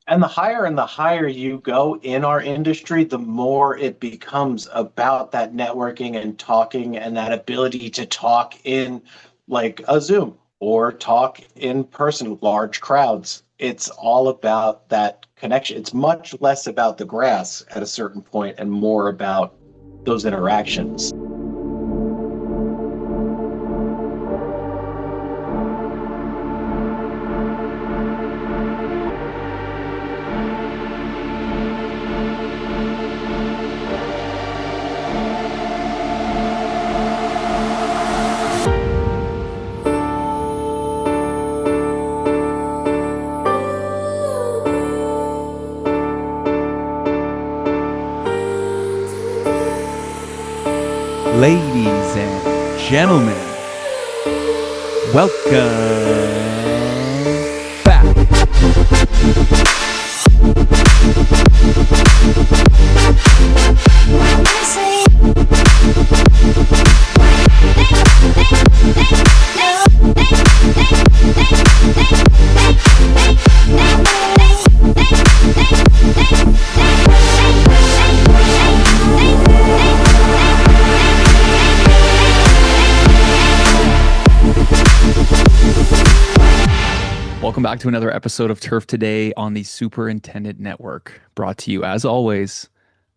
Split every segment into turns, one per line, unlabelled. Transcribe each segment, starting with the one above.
And the higher you go in our industry, the more it becomes about that networking and talking and that ability to talk in like a Zoom or talk in person, large crowds. It's all about that connection. It's much less about the grass at a certain point and more about those interactions.
Ladies and gentlemen, welcome back. Welcome back to another episode of Turf Today on the Superintendent Network, brought to you as always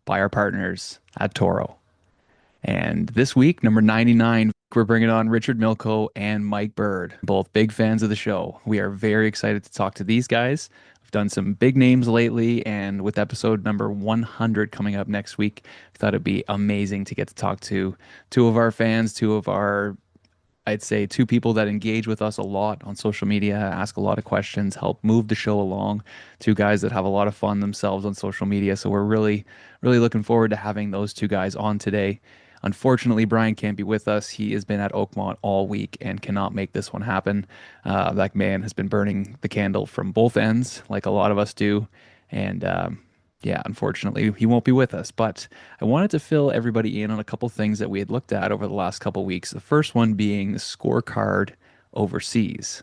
by our partners at Toro. And this week, number 99, we're bringing on Richard Milko and Mike Bird, both big fans of the show. We are very excited to talk to these guys. We've done some big names lately, and with episode number 100 coming up next week, I thought it'd be amazing to get to talk to two of our fans, I'd say two people that engage with us a lot on social media, ask a lot of questions, help move the show along. Two guys that have a lot of fun themselves on social media. So we're really looking forward to having those two guys on today. Unfortunately, Brian can't be with us. He has been at Oakmont all week and cannot make this one happen. That man has been burning the candle from both ends, like a lot of us do. And yeah, unfortunately, he won't be with us. But I wanted to fill everybody in on a couple things that we had looked at over the last couple weeks. The first one being the scorecard overseas.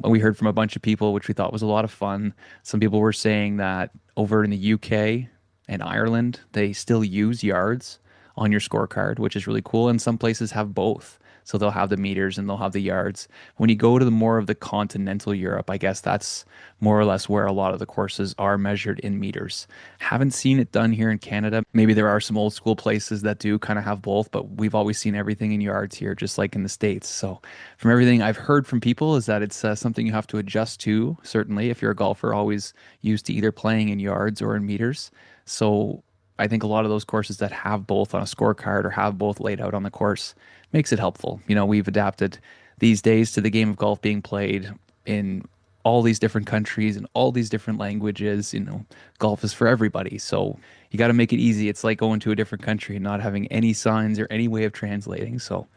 We heard from a bunch of people, which we thought was a lot of fun. Some people were saying that over in the UK and Ireland, they still use yards on your scorecard, which is really cool. And some places have both. So they'll have the meters and they'll have the yards. When you go to the more of the continental Europe, I guess that's more or less where a lot of the courses are measured in meters. Haven't seen it done here in Canada. Maybe there are some old school places that do kind of have both, but we've always seen everything in yards here, just like in the States. So from everything I've heard from people is that it's something you have to adjust to, certainly, if you're a golfer, always used to either playing in yards or in meters. So I think a lot of those courses that have both on a scorecard or have both laid out on the course makes it helpful. You know, we've adapted these days to the game of golf being played in all these different countries and all these different languages. You know, golf is for everybody. So you got to make it easy. It's like going to a different country and not having any signs or any way of translating. So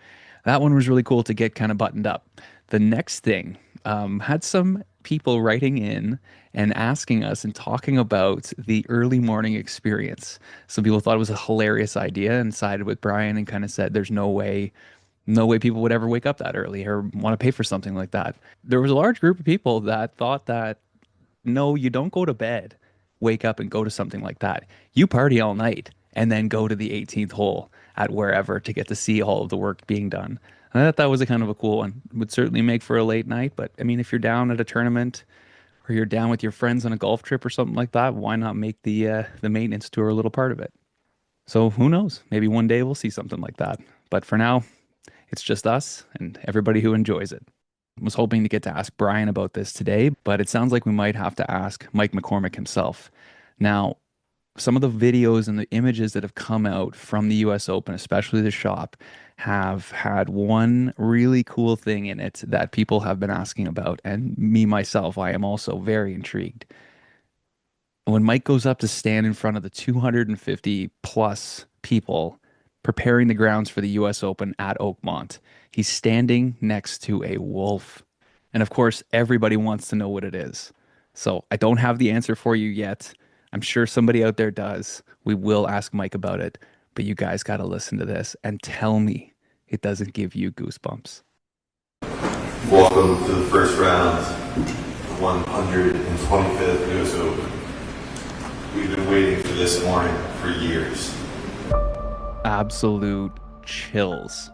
that one was really cool to get kind of buttoned up. The next thing had some people writing in and asking us and talking about the early morning experience. Some people thought it was a hilarious idea and sided with Brian and kind of said there's no way people would ever wake up that early or want to pay for something like that. There was a large group of people that thought that no, you don't go to bed, wake up and go to something like that. You party all night and then go to the 18th hole at wherever to get to see all of the work being done. I thought that was a kind of a cool one. Would certainly make for a late night, but I mean, if you're down at a tournament or you're down with your friends on a golf trip or something like that, why not make the maintenance tour a little part of it? So who knows? Maybe one day we'll see something like that. But for now, it's just us and everybody who enjoys it. I was hoping to get to ask Brian about this today, but it sounds like we might have to ask Mike McCormick himself. Now, some of the videos and the images that have come out from the US Open, especially the shop, have had one really cool thing in it that people have been asking about. And me, myself, I am also very intrigued. When Mike goes up to stand in front of the 250 plus people preparing the grounds for the US Open at Oakmont, he's standing next to a wolf. And of course, everybody wants to know what it is. So I don't have the answer for you yet. I'm sure somebody out there does. We will ask Mike about it, but you guys got to listen to this and tell me it doesn't give you goosebumps.
Welcome to the first round, the 125th US Open. this morning for years.
Absolute chills.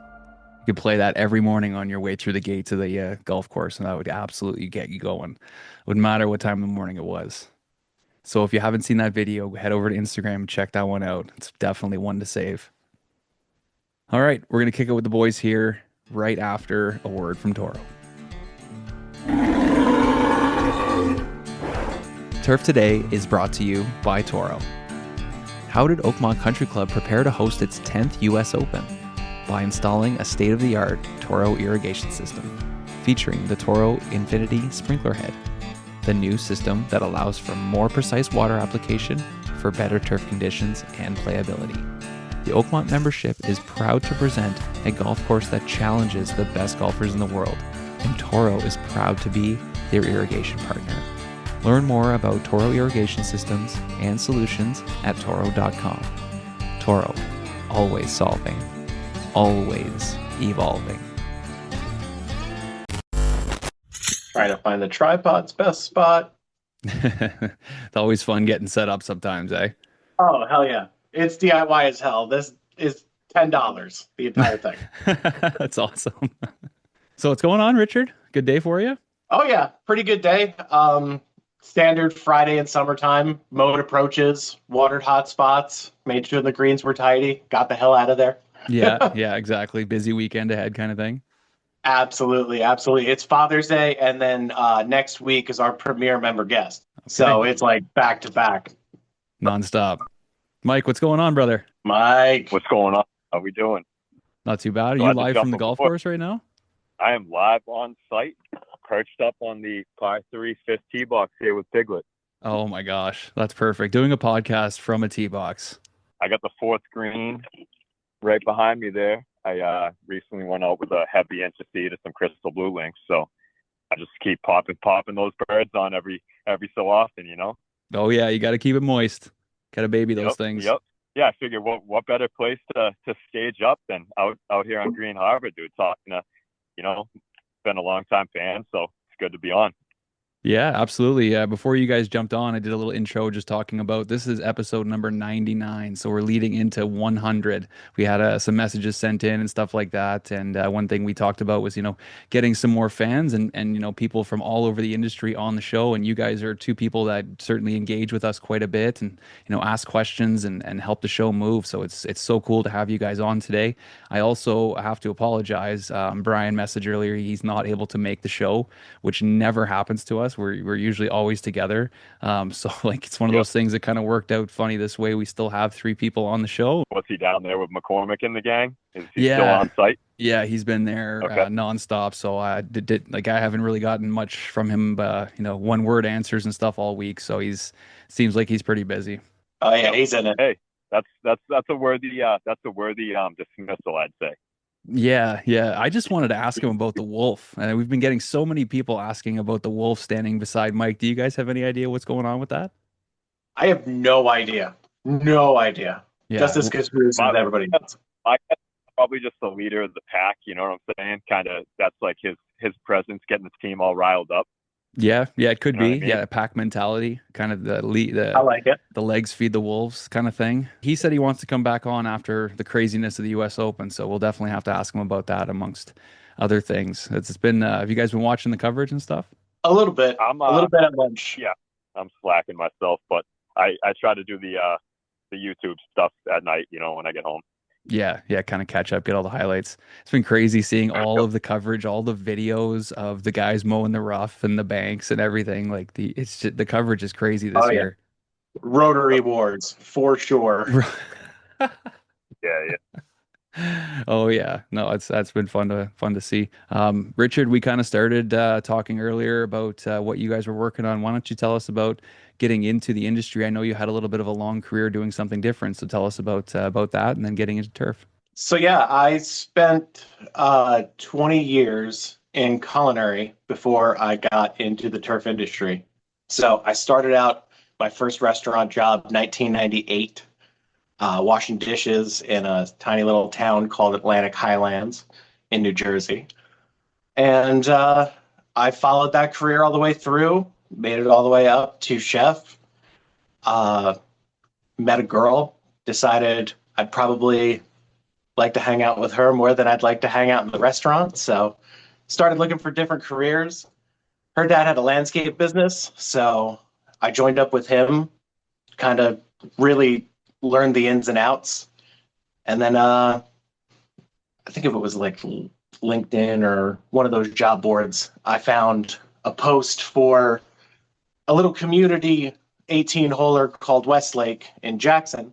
You could play that every morning on your way through the gates of the golf course, and that would absolutely get you going. Wouldn't matter what time in the morning it was. So if you haven't seen that video, head over to Instagram and check that one out. It's definitely one to save. All right, we're going to kick it with the boys here right after a word from Toro. Turf Today is brought to you by Toro. How did Oakmont Country Club prepare to host its 10th U.S. Open? By installing a state-of-the-art Toro irrigation system, featuring the Toro Infinity Sprinkler Head, the new system that allows for more precise water application for better turf conditions and playability. The Oakmont membership is proud to present a golf course that challenges the best golfers in the world, and Toro is proud to be their irrigation partner. Learn more about Toro irrigation systems and solutions at toro.com. Toro, always solving, always evolving.
Trying to find the tripod's best spot.
It's always fun getting set up sometimes, eh?
Oh, hell yeah. It's DIY as hell. This is $10, the entire thing.
That's awesome. So what's going on, Richard? Good day for you?
Oh, yeah. Pretty good day. Standard Friday in summertime, mowed approaches, watered hot spots, made sure the greens were tidy, got the hell out of there.
Yeah, exactly. Busy weekend ahead kind of thing.
Absolutely. It's Father's Day, and then next week is our premier member guest. Okay. So it's like back to back.
Nonstop. Mike, what's going on, brother?
Mike.
What's going on? How we doing?
Not too bad. Are you live from the golf course right now?
I am live on site, perched up on the par 3 fifth tee box here with Piglet.
Oh my gosh, that's perfect. Doing a podcast from a tee box.
I got the fourth green right behind me there. I recently went out with a heavy inch of seed and some crystal blue links, so I just keep popping those birds on every so often, you know.
Oh yeah, you got to keep it moist. Got to baby those things.
Yep. Yeah, I figure what better place to stage up than out here on Green Harbor, dude. Talking to, been a long time fan, so it's good to be on.
Yeah, absolutely. Before you guys jumped on, I did a little intro just talking about this is episode number 99. So we're leading into 100. We had some messages sent in and stuff like that. And one thing we talked about was, getting some more fans and people from all over the industry on the show. And you guys are two people that certainly engage with us quite a bit and, ask questions and help the show move. So it's so cool to have you guys on today. I also have to apologize. Brian messaged earlier. He's not able to make the show, which never happens to us. We're usually always together. So it's one of those things that kind of worked out funny this way. We still have three people on the show.
What's he down there with McCormick in the gang? Is he still on site?
Yeah, he's been there nonstop. So I haven't really gotten much from him, one word answers and stuff all week. So seems like he's pretty busy.
Oh yeah, he's in it.
Hey, that's a worthy dismissal, I'd say.
Yeah. I just wanted to ask him about the wolf. And we've been getting so many people asking about the wolf standing beside Mike. Do you guys have any idea what's going on with that?
I have no idea. Yeah. Just as confused as everybody else.
I guess probably just the leader of the pack, you know what I'm saying? Kind of that's like his presence getting the team all riled up.
Yeah, it could be.
I mean?
Yeah, pack mentality, kind of the
I like it.
The legs feed the wolves kind of thing. He said he wants to come back on after the craziness of the U.S. Open, so we'll definitely have to ask him about that amongst other things. It's been. Have you guys been watching the coverage and stuff?
A little bit. A little bit at lunch.
Yeah, I'm slacking myself, but I try to do the YouTube stuff at night, when I get home.
Yeah, kind of catch up, get all the highlights. It's been crazy seeing all of the coverage, all the videos of the guys mowing the rough and the banks and everything. Like the coverage is crazy this year.
Rotary Awards for sure.
Yeah.
Oh yeah, no, that's been fun to see. Richard, we kind of started talking earlier about what you guys were working on. Why don't you tell us about getting into the industry? I know you had a little bit of a long career doing something different, so tell us about that and then getting into turf.
So yeah, I spent 20 years in culinary before I got into the turf industry. So I started out my first restaurant job 1998. Washing dishes in a tiny little town called Atlantic Highlands in New Jersey. And I followed that career all the way through, made it all the way up to chef. met a girl, decided I'd probably like to hang out with her more than I'd like to hang out in the restaurant. So started looking for different careers. Her dad had a landscape business, so I joined up with him, kind of really learned the ins and outs. And then I think if it was like LinkedIn or one of those job boards, I found a post for a little community 18-holer called Westlake in Jackson.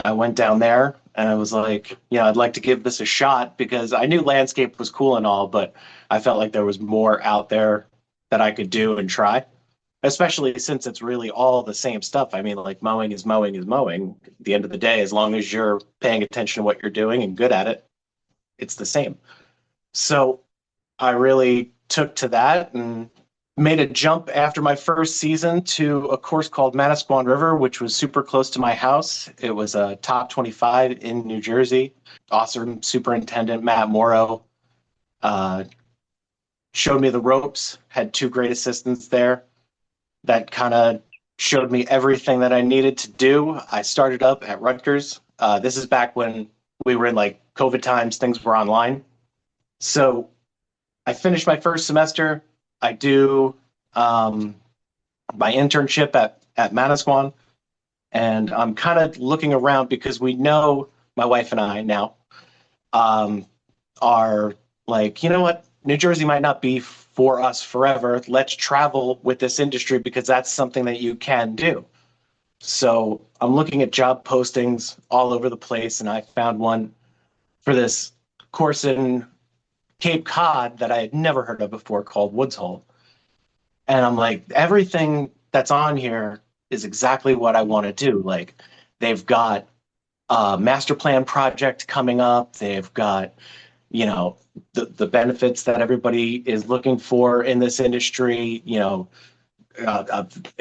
I went down there and I was like, I'd like to give this a shot because I knew landscape was cool and all, but I felt like there was more out there that I could do and try, especially since it's really all the same stuff. I mean, like mowing is mowing is mowing. At the end of the day, as long as you're paying attention to what you're doing and good at it, it's the same. So I really took to that and made a jump after my first season to a course called Manasquan River, which was super close to my house. It was a top 25 in New Jersey. Awesome superintendent Matt Morrow showed me the ropes, had two great assistants there that kind of showed me everything that I needed to do. I started up at Rutgers. This is back when we were in like COVID times, things were online. So I finished my first semester. I do my internship at Manasquan, and I'm kind of looking around because we know, my wife and I now, are like, you know what? New Jersey might not be for us forever. Let's travel with this industry because that's something that you can do. So I'm looking at job postings all over the place, and I found one for this course in Cape Cod that I had never heard of before called Woods Hole. And I'm like, everything that's on here is exactly what I want to do. Like, they've got a master plan project coming up. They've got, the benefits that everybody is looking for in this industry, an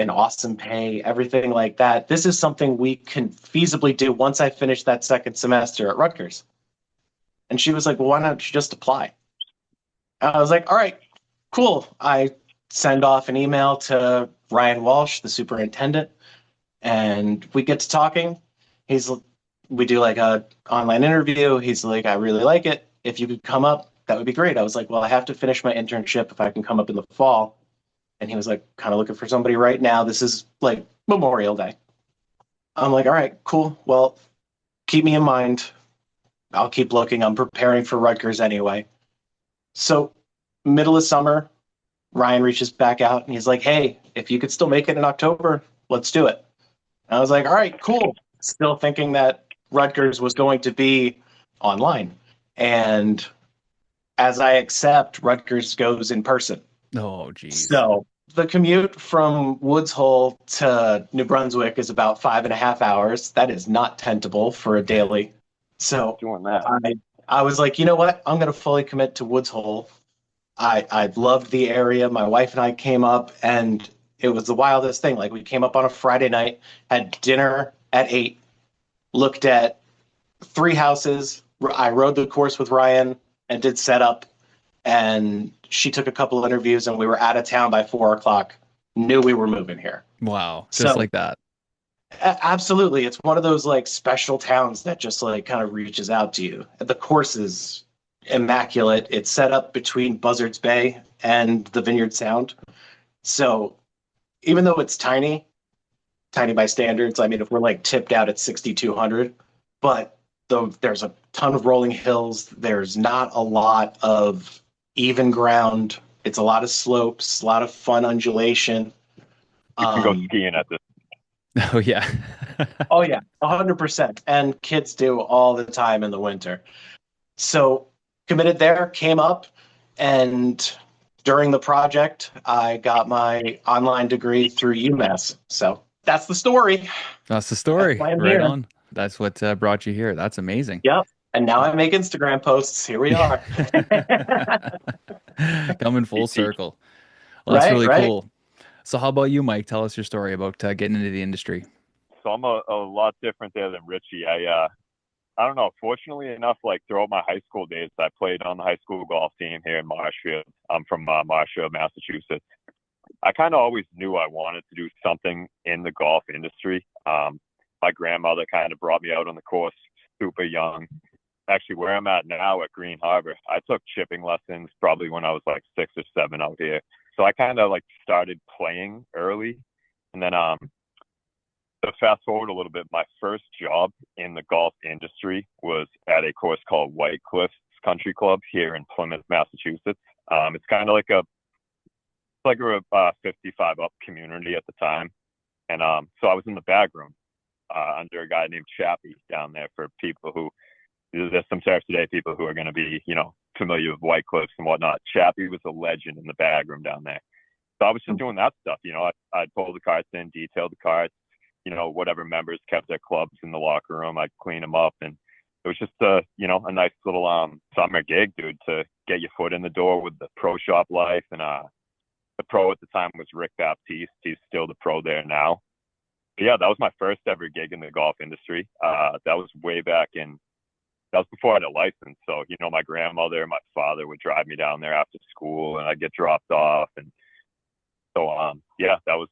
awesome pay, everything like that. This is something we can feasibly do once I finish that second semester at Rutgers. And she was like, well, why don't you just apply? I was like, all right, cool. I send off an email to Ryan Walsh, the superintendent, and we get to talking. We do like a online interview. He's like, I really like it. If you could come up, that would be great. I was like, well, I have to finish my internship if I can come up in the fall. And he was like, kind of looking for somebody right now. This is like Memorial Day. I'm like, all right, cool. Well, keep me in mind. I'll keep looking. I'm preparing for Rutgers anyway. So middle of summer, Ryan reaches back out and he's like, hey, if you could still make it in October, let's do it. And I was like, all right, cool. Still thinking that Rutgers was going to be online. And as I accept, Rutgers goes in person.
Oh, geez.
So the commute from Woods Hole to New Brunswick is about 5.5 hours. That is not tentable for a daily. So
Doing that.
I was like, you know what? I'm going to fully commit to Woods Hole. I loved the area. My wife and I came up, and it was the wildest thing. Like, we came up on a Friday night, had dinner at 8, looked at 3 houses. I rode the course with Ryan and did setup, and she took a couple of interviews, and we were out of town by 4:00. Knew we were moving here.
Wow. Just like that.
Absolutely. It's one of those like special towns that just like kind of reaches out to you. The course is immaculate. It's set up between Buzzards Bay and the Vineyard Sound. So even though it's tiny by standards, I mean, if we're like tipped out at 6,200, but there's a ton of rolling hills. There's not a lot of even ground. It's a lot of slopes, a lot of fun undulation.
You can go skiing at this.
Oh, yeah.
Oh, yeah, 100%. And kids do all the time in the winter. So committed there, came up, and during the project, I got my online degree through UMass. So that's the story.
That's the story.
That's why I'm
right
here.
on. That's what brought you here. That's amazing.
Yep. And now I make Instagram posts. Here we are.
Coming full circle. Well, that's really cool. So how about you, Mike? Tell us your story about getting into the industry.
So I'm a lot different there than Richie. I don't know. Fortunately enough, like throughout my high school days, I played on the high school golf team here in Marshfield. I'm from Marshfield, Massachusetts. I kind of always knew I wanted to do something in the golf industry. brought me out on the course super young. Actually, where I'm at now at Green Harbor, I took chipping lessons probably when I was like 6 or 7 out here. So I kind of like started playing early. And then to fast forward a little bit, my first job in the golf industry was at a course called White Cliffs Country Club here in Plymouth, Massachusetts. It's kind of like a 55 up community at the time. And so I was in the bag room under a guy named Chappie down there. For people who, there's some Turf Today people who are going to be, familiar with White Cliffs and whatnot. Chappie was a legend in the bag room down there. So I was just doing that stuff. I'd pull the carts in, detail the carts, whatever members kept their clubs in the locker room, I'd clean them up. And it was just a nice little summer gig, dude, to get your foot in the door with the pro shop life. And the pro at the time was Rick Baptiste. He's still the pro there now. But yeah, that was my first ever gig in the golf industry. That was that was before I had a license. So, my grandmother and my father would drive me down there after school and I'd get dropped off. And so, yeah, that was,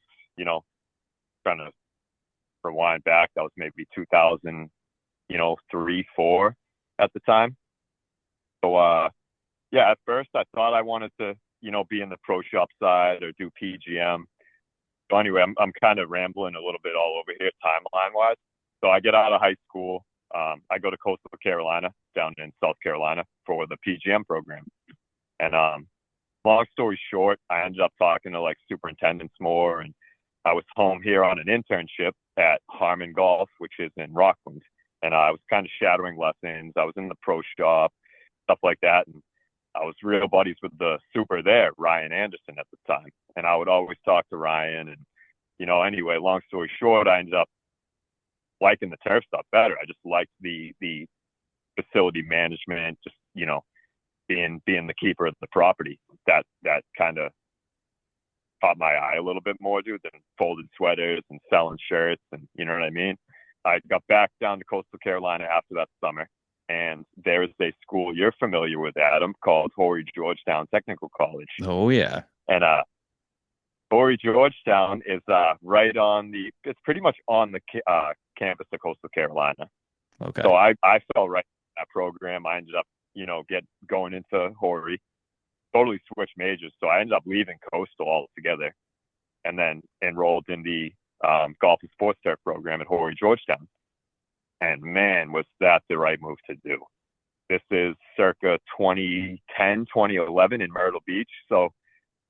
trying to rewind back. That was maybe 2003, 4 at the time. So, yeah, at first I thought I wanted to, be in the pro shop side or do PGM. So anyway, I'm kind of rambling a little bit all over here timeline wise. So I get out of high school. I go to Coastal Carolina down in South Carolina for the PGM program. And long story short, I ended up talking to like superintendents more. And I was home here on an internship at Harmon Golf, which is in Rockland. And I was kind of shadowing lessons. I was in the pro shop, stuff like that. And I was real buddies with the super there, Ryan Anderson, at the time. And I would always talk to Ryan. And, anyway, long story short, I ended up liking the turf stuff better. I just liked the facility management, just, being the keeper of the property. That kind of caught my eye a little bit more, dude, than folded sweaters and selling shirts. And you know what I mean? I got back down to Coastal Carolina after that summer. And there is a school you're familiar with, Adam, called Horry Georgetown Technical College.
Oh, yeah.
And Horry Georgetown is right on it's pretty much on the campus of Coastal Carolina.
Okay.
So I fell right in that program. I ended up, going into Horry, totally switched majors. So I ended up leaving Coastal altogether and then enrolled in the golf and sports turf program at Horry Georgetown. And man, was that the right move to do. This is circa 2010, 2011 in Myrtle Beach. So,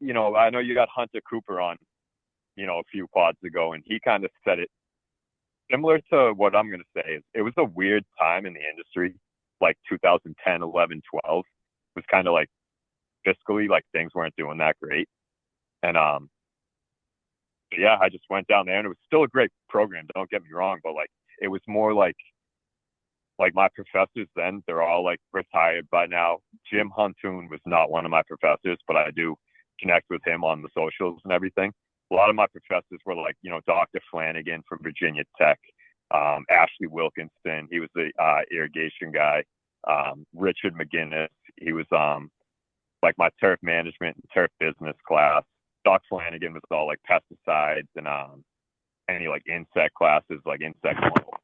I know you got Hunter Cooper on, a few pods ago, and he kind of said it similar to what I'm going to say. It was a weird time in the industry, like 2010, 11, 12. It was kind of like fiscally, like things weren't doing that great. And, yeah, I just went down there and it was still a great program. Don't get me wrong, but like, it was more like my professors then, they're all like retired by now. Jim Huntoon was not one of my professors, but I do connect with him on the socials and everything. A lot of my professors were like, Dr. Flanagan from Virginia Tech, Ashley Wilkinson, he was the irrigation guy, Richard McGinnis, he was like my turf management and turf business class. Doc Flanagan was all like pesticides and any like insect classes, like insect 101,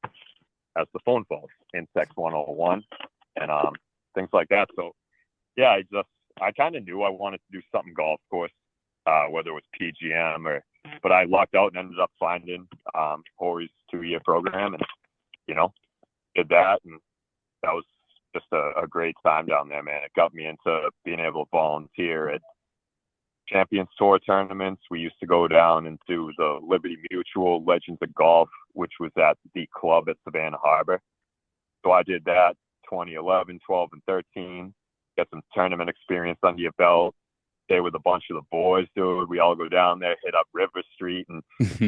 as the phone falls, insects 101 and things like that. So yeah, I kind of knew I wanted to do something golf course, whether it was PGM but I lucked out and ended up finding Horry's 2-year program and did that, and that was just a great time down there, man. It got me into being able to volunteer at Champions Tour tournaments. We used to go down and do the Liberty Mutual Legends of Golf, which was at the club at Savannah Harbor. So I did that 2011, 12, and 13. Get some tournament experience under your belt. Stay with a bunch of the boys, dude. We all go down there, hit up River Street, and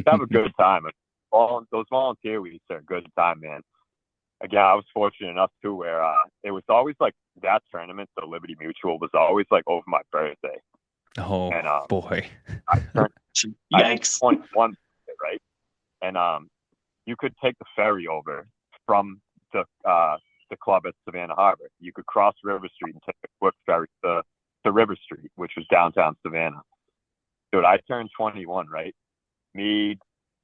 have a good time. Those volunteer weeks are a good time, man. Again, I was fortunate enough too, where it was always like that tournament, the Liberty Mutual, was always like over my birthday.
Oh, and, boy.
Yikes.
21, right? And you could take the ferry over from the club at Savannah Harbor. You could cross River Street and take a quick ferry to River Street, which was downtown Savannah. Dude, I turned 21, right? Me,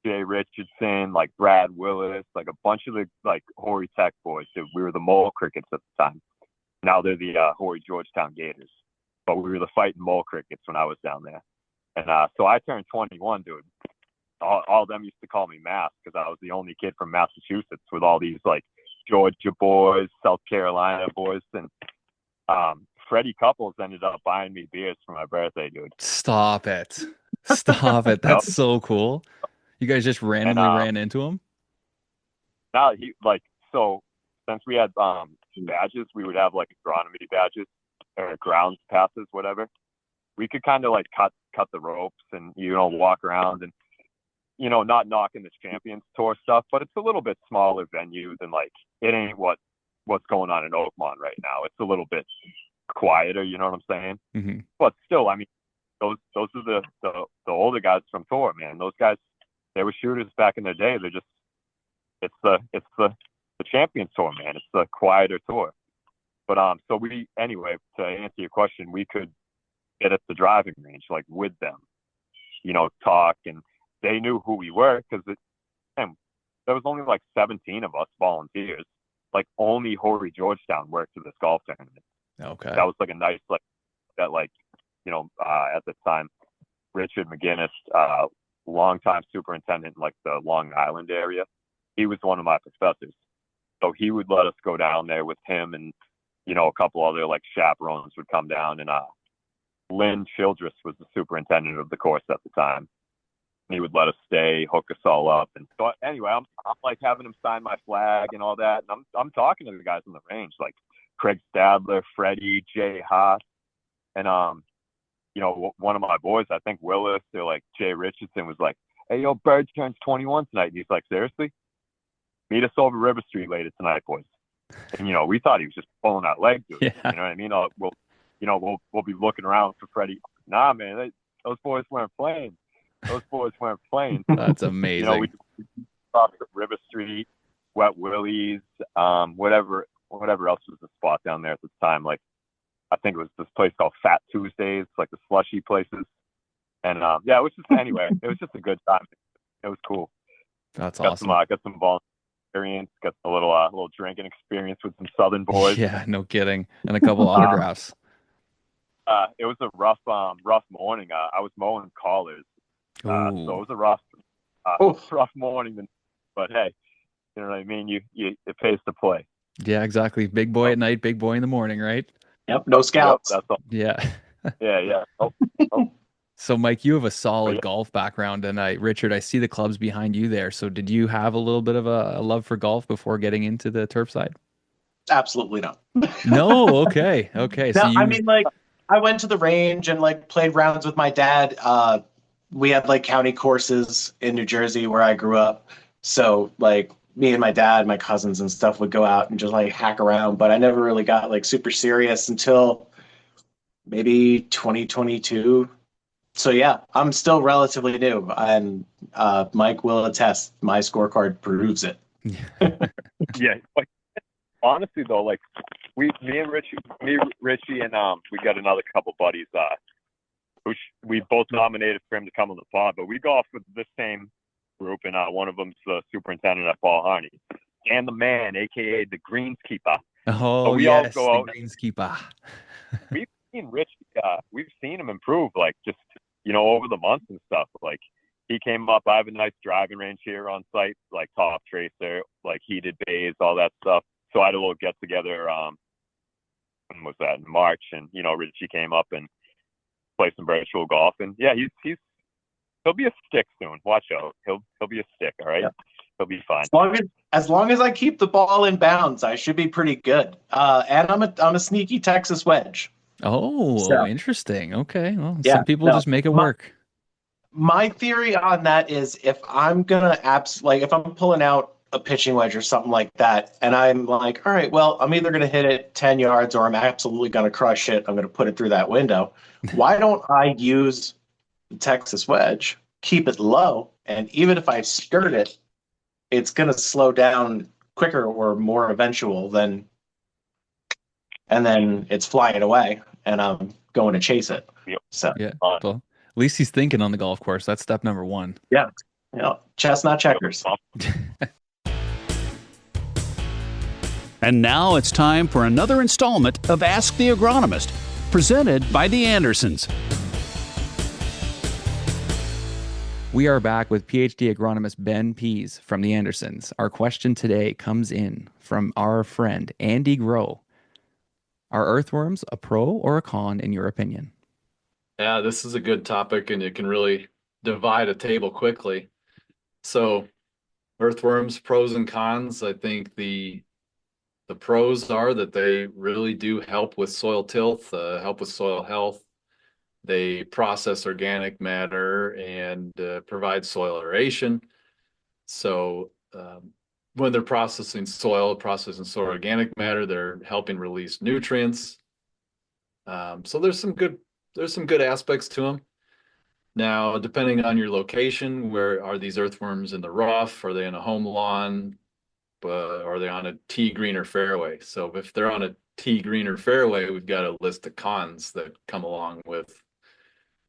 Jay Richardson, like Brad Willis, like a bunch of the like Horry Tech boys. We were the Mole Crickets at the time. Now they're the Horry Georgetown Gators. But we were the fighting Mole Crickets when I was down there. And so I turned 21, dude. All of them used to call me Mass because I was the only kid from Massachusetts with all these like Georgia boys, South Carolina boys, and Freddie Couples ended up buying me beers for my birthday, dude.
Stop it. Stop it. That's so cool. You guys just randomly ran into him?
Now he like so since we had badges, we would have like agronomy badges or grounds passes, whatever. We could kind of like cut the ropes and walk around and not knocking the Champions Tour stuff, but it's a little bit smaller venue than like it ain't what's going on in Oakmont right now. It's a little bit quieter, you know what I'm saying?
Mm-hmm.
But still, I mean, those are the older guys from Tour, man. Those guys, they were shooters back in the day. They're just it's the Champions Tour, man. It's the quieter tour. But so we anyway, to answer your question, we could get at the driving range like with them, talk, and they knew who we were because there was only like 17 of us volunteers. Like only Horry Georgetown worked to this golf tournament.
Okay.
That was like a nice at the time, Richard McGinnis, longtime superintendent in like the Long Island area. He was one of my professors. So he would let us go down there with him and, a couple other like chaperones would come down, and Lynn Childress was the superintendent of the course at the time. He would let us stay, hook us all up. And so anyway, I'm like having him sign my flag and all that. And I'm talking to the guys on the range, like Craig Stadler, Freddie, Jay Haas. And, one of my boys, I think Willis or like Jay Richardson was like, "Hey, yo, Bird turns 21 tonight." And he's like, "Seriously? Meet us over River Street later tonight, boys." And, we thought he was just pulling out legs.
Yeah.
You know what I mean? We'll be looking around for Freddie. Nah, man, those boys weren't playing. Those boys weren't playing.
That's amazing.
We talked at River Street, Wet Willie's, whatever else was the spot down there at the time. Like, I think it was this place called Fat Tuesdays, like the slushy places. And it was just it was just a good time. It was cool.
That's awesome.
Got some ball experience, got a little drinking experience with some Southern boys.
Yeah, no kidding. And a couple autographs.
It was a rough morning. I was mowing collars. So it was a rough morning, but hey, you know what I mean? It pays to play.
Yeah, exactly. Big boy at night, big boy in the morning, right?
Yep. No scouts.
Yep, that's all.
Yeah.
Yeah. Oh.
So Mike, you have a solid golf background, and Richard, I see the clubs behind you there. So did you have a little bit of a love for golf before getting into the turf side?
Absolutely not.
No. Okay. So
I mean, like, I went to the range and like played rounds with my dad. We had like county courses in New Jersey where I grew up. So like me and my dad, my cousins and stuff would go out and just like hack around. But I never really got like super serious until maybe 2022. So yeah, I'm still relatively new, and Mike will attest. My scorecard proves it.
Yeah. Honestly though, like me and Richie, and we got another couple buddies. We both nominated for him to come on the pod, but we golf with the same group, and one of them's the superintendent at Paul Harney, and the man, aka the greenskeeper.
Oh,
so we
yes,
all go out.
Greenskeeper.
We've seen Richie. We've seen him improve, like just over the months and stuff. Like he came up. I have a nice driving range here on site, like top tracer, like heated bays, all that stuff. So I had a little get together. When was that? In March, and Richie came up and play some virtual golf, and yeah, he'll be a stick soon. Watch out, he'll be a stick. All right, yeah. He'll be fine.
As long as I keep the ball in bounds, I should be pretty good. And I'm a sneaky Texas wedge.
Oh, so, interesting. Okay, well,
yeah,
some people just make it work.
My theory on that is if I'm gonna if I'm pulling out a pitching wedge or something like that, and I'm like, all right, well, I'm either gonna hit it 10 yards or I'm absolutely gonna crush it. I'm gonna put it through that window. Why don't I use the Texas wedge, keep it low, and even if I skirt it, it's gonna slow down quicker or more eventual and then it's flying away, and I'm going to chase it.
Yep.
So
yeah, well, at least he's thinking on the golf course. That's step number one.
Yeah. Chestnut checkers.
And now it's time for another installment of Ask the Agronomist, presented by the Andersons.
We are back with PhD agronomist Ben Pease from the Andersons. Our question today comes in from our friend Andy Groh. Are earthworms a pro or a con in your opinion?
Yeah, this is a good topic, and it can really divide a table quickly. So, earthworms, pros and cons. I think the pros are that they really do help with soil tilth, help with soil health. They process organic matter and provide soil aeration. So, when they're processing soil organic matter, they're helping release nutrients. So there's some good aspects to them. Now, depending on your location, where are these earthworms in the rough? Are they in a home lawn? Are they on a tee green or fairway? So if they're on a tee green or fairway, we've got a list of cons that come along with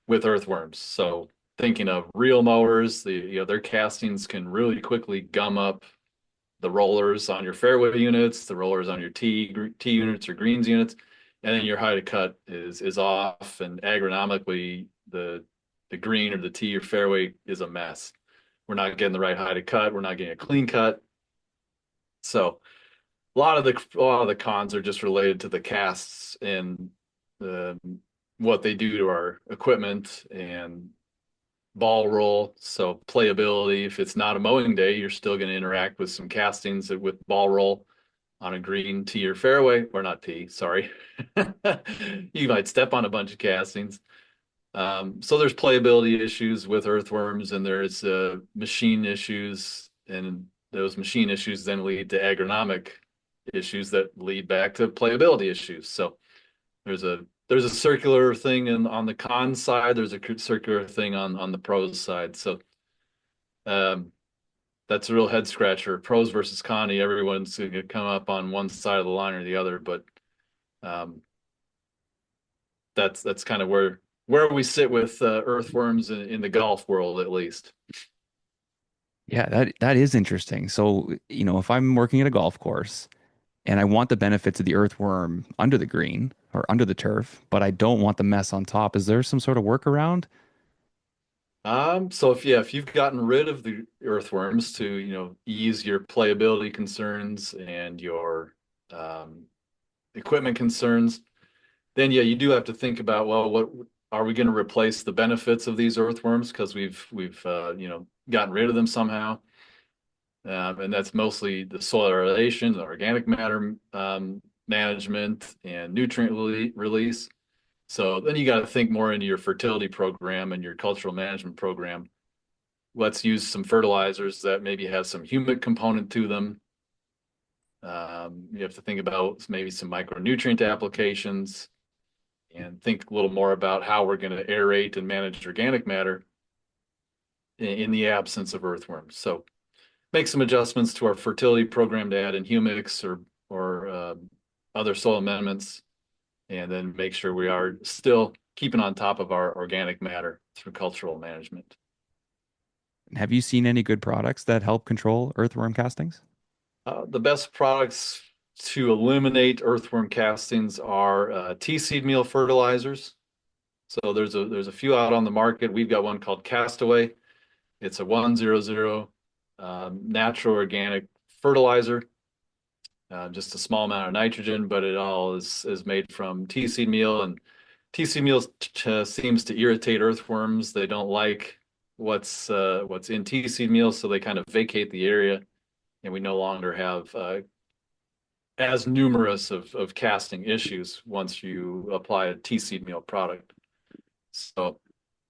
earthworms. So thinking of reel mowers, their castings can really quickly gum up the rollers on your fairway units, the rollers on your tee units or greens units, and then your height of cut is off, and agronomically the green or the tee or fairway is a mess. We're not getting the right height of cut. We're not getting a clean cut. So a lot of the cons are just related to the casts and what they do to our equipment and ball roll. So playability, if it's not a mowing day, you're still going to interact with some castings with ball roll on a green tee or fairway, or not tee, sorry. You might step on a bunch of castings. So there's playability issues with earthworms, and there's machine issues, and those machine issues then lead to agronomic issues that lead back to playability issues. So there's a circular thing on the con side. There's a circular thing on the pros side. So that's a real head scratcher. Pros versus con. Everyone's going to come up on one side of the line or the other, but that's kind of where we sit with earthworms in the golf world, at least.
Yeah, that is interesting. So, if I'm working at a golf course and I want the benefits of the earthworm under the green or under the turf, but I don't want the mess on top, is there some sort of workaround?
So if you've gotten rid of the earthworms to, ease your playability concerns and your equipment concerns, then yeah, you do have to think about, well, what are we going to replace the benefits of these earthworms? Because we've gotten rid of them somehow. And that's mostly the soil aeration, the organic matter management, and nutrient release. So then you got to think more into your fertility program and your cultural management program. Let's use some fertilizers that maybe have some humic component to them. You have to think about maybe some micronutrient applications and think a little more about how we're going to aerate and manage organic matter in the absence of earthworms. So make some adjustments to our fertility program to add in humics or other soil amendments, and then make sure we are still keeping on top of our organic matter through cultural management.
Have you seen any good products that help control earthworm castings?
The best products to eliminate earthworm castings are tea seed meal fertilizers. So there's a few out on the market. We've got one called Castaway. It's a 100 natural organic fertilizer. Just a small amount of nitrogen, but it all is made from tea seed meal, and tea seed meal seems to irritate earthworms. They don't like what's in tea seed meal, so they kind of vacate the area, and we no longer have as numerous of casting issues once you apply a tea seed meal product. So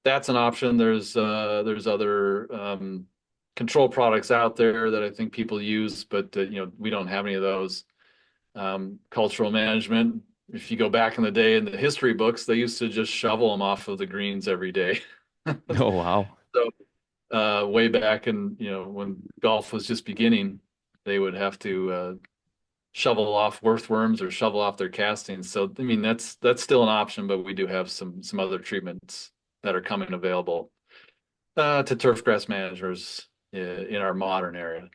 that's an option. There's other control products out there that I think people use, but we don't have any of those. Cultural management, if you go back in the day in the history books, they used to just shovel them off of the greens every day.
Oh, wow.
So way back in, when golf was just beginning, they would have to shovel off earthworms or shovel off their castings. So I mean that's still an option, but we do have some other treatments that are coming available To turf grass managers in our modern area.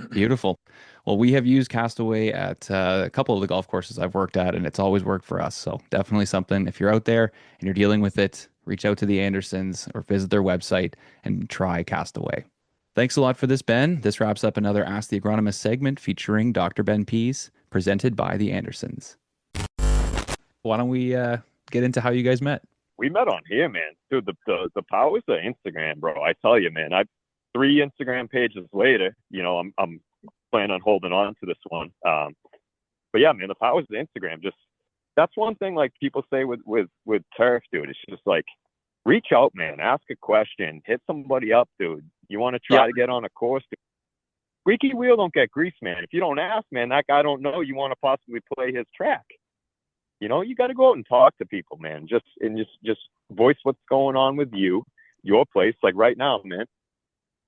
Beautiful. Well, we have used Castaway at a couple of the golf courses I've worked at, and it's always worked for us. So definitely something. If you're out there and you're dealing with it, reach out to the Andersons or visit their website and try Castaway. Thanks a lot for this, Ben. This wraps up another Ask the Agronomist segment featuring Dr. Ben Pease, presented by the Andersons. Why don't we get into how you guys met?
We met on here, man. Dude, the powers of Instagram, bro. I tell you, man. I 3 Instagram pages later, I'm planning on holding on to this one. But yeah, man, the powers of Instagram. Just that's one thing. Like people say with turf, dude. It's just like reach out, man. Ask a question. Hit somebody up, dude. You want to try to get on a course? Dude. Squeaky wheel don't get grease, man. If you don't ask, man, that guy don't know you want to possibly play his track. You got to go out and talk to people, man. Just voice what's going on with you, your place. Like right now, man.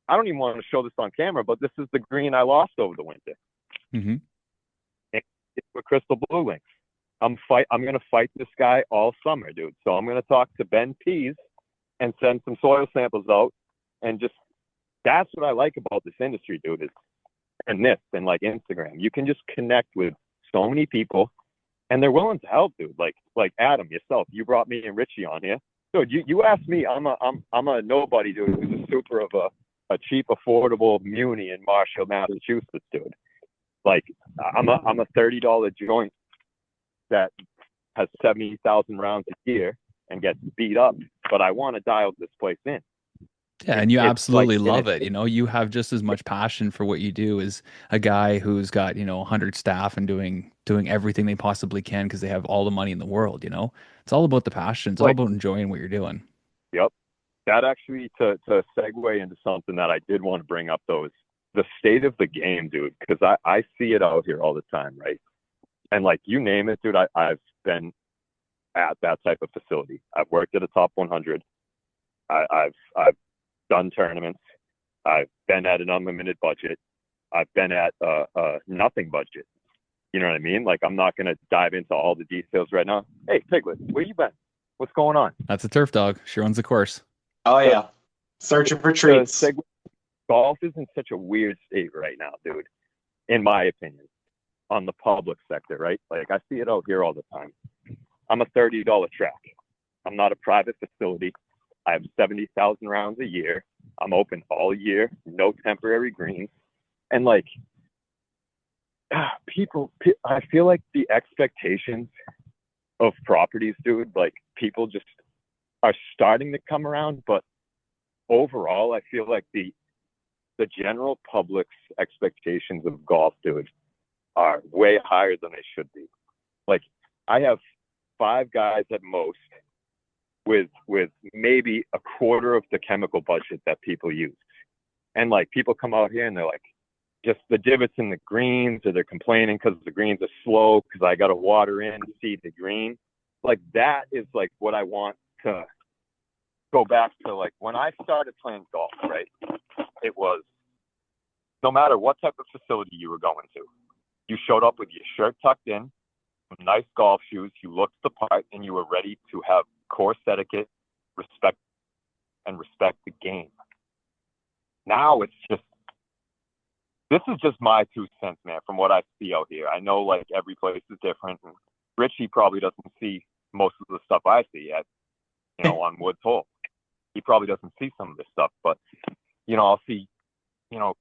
I don't even want to show this on camera, but this is the green I lost over the winter.
Mm-hmm.
It's with Crystal Blue Links. I'm gonna fight this guy all summer, dude. So I'm gonna talk to Ben Pease and send some soil samples out, and just that's what I like about this industry, dude. And like Instagram, you can just connect with so many people. And they're willing to help, dude. Like Adam, yourself, you brought me and Richie on here. Dude, you asked me, I'm a nobody, dude, who's a super of a cheap, affordable muni in Marshall, Massachusetts, dude. Like I'm a $30 joint that has 70,000 rounds a year and gets beat up, but I want to dial this place in.
Yeah, and you absolutely
like,
love it. You have just as much passion for what you do as a guy who's got, 100 staff and doing everything they possibly can because they have all the money in the world. It's all about the passion. It's all about enjoying what you're doing.
Yep. That actually, to segue into something that I did want to bring up, though, is the state of the game, dude, because I see it out here all the time, right? And like you name it, dude, I've been at that type of facility. I've worked at a top 100. I've done tournaments. I've been at an unlimited budget. I've been at a nothing budget. You know what I mean? Like, I'm not going to dive into all the details right now. Hey, Piglet, where you been? What's going on?
That's a turf dog. She runs the course.
Oh, yeah. Searching for treats.
Golf is in such a weird state right now, dude, in my opinion, on the public sector, right? Like, I see it out here all the time. I'm a $30 track. I'm not a private facility. I have 70,000 rounds a year. I'm open all year, no temporary greens. And like people, I feel like the expectations of properties, dude, like people just are starting to come around. But overall, I feel like the general public's expectations of golf, dude, are way higher than they should be. Like I have 5 guys at most with maybe a quarter of the chemical budget that people use. And like people come out here and they're like, just the divots in the greens, or they're complaining because the greens are slow because I got to water in to seed the green. Like that is like what I want to go back to. Like when I started playing golf, right? It was no matter what type of facility you were going to, you showed up with your shirt tucked in, some nice golf shoes, you looked the part, and you were ready to have course etiquette, respect the game. Now it's just, this is just my 2 cents, man, from what I see out here. I know like every place is different. And Richie probably doesn't see most of the stuff I see on Woods Hole. He probably doesn't see some of this stuff, but I'll see,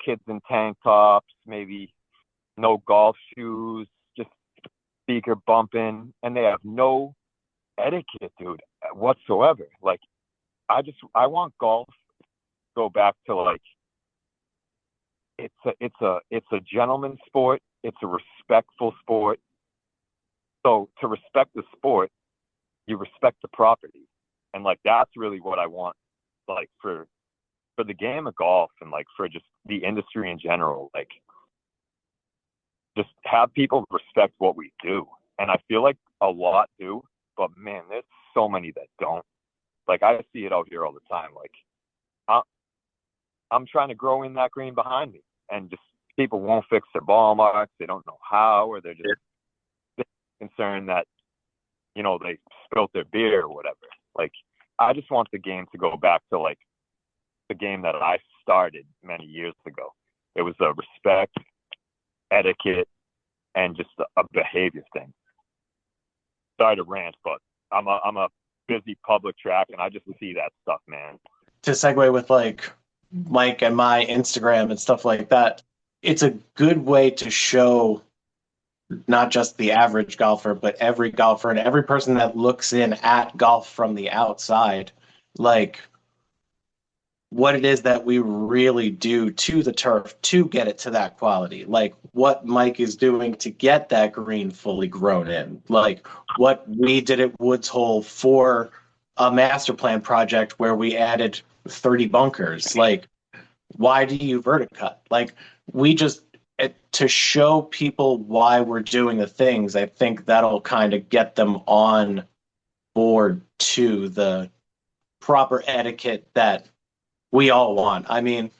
kids in tank tops, maybe no golf shoes, just speaker bumping, and they have no etiquette, dude, whatsoever. Like I want golf to go back to like it's a gentleman's sport, it's a respectful sport. So to respect the sport, you respect the property. And like that's really what I want, like for the game of golf, and like for just the industry in general. Like just have people respect what we do. And I feel like a lot do, but man, there's so many that don't. Like I see it out here all the time. Like I'm trying to grow in that green behind me, and just people won't fix their ball marks. They don't know how, or they're just concerned that, they spilt their beer or whatever. Like I just want the game to go back to like the game that I started many years ago. It was a respect, etiquette, and just a behavior thing. Sorry to rant, but I'm a busy public track, and I just see that stuff, man.
To segue with like Mike and my Instagram and stuff like that, it's a good way to show not just the average golfer, but every golfer and every person that looks in at golf from the outside, like what it is that we really do to the turf to get it to that quality. Like what Mike is doing to get that green fully grown in, like what we did at Woods Hole for a master plan project where we added 30 bunkers. Like, why do you verticut? Like, we just, to show people why we're doing the things, I think that'll kind of get them on board to the proper etiquette that we all want. I mean,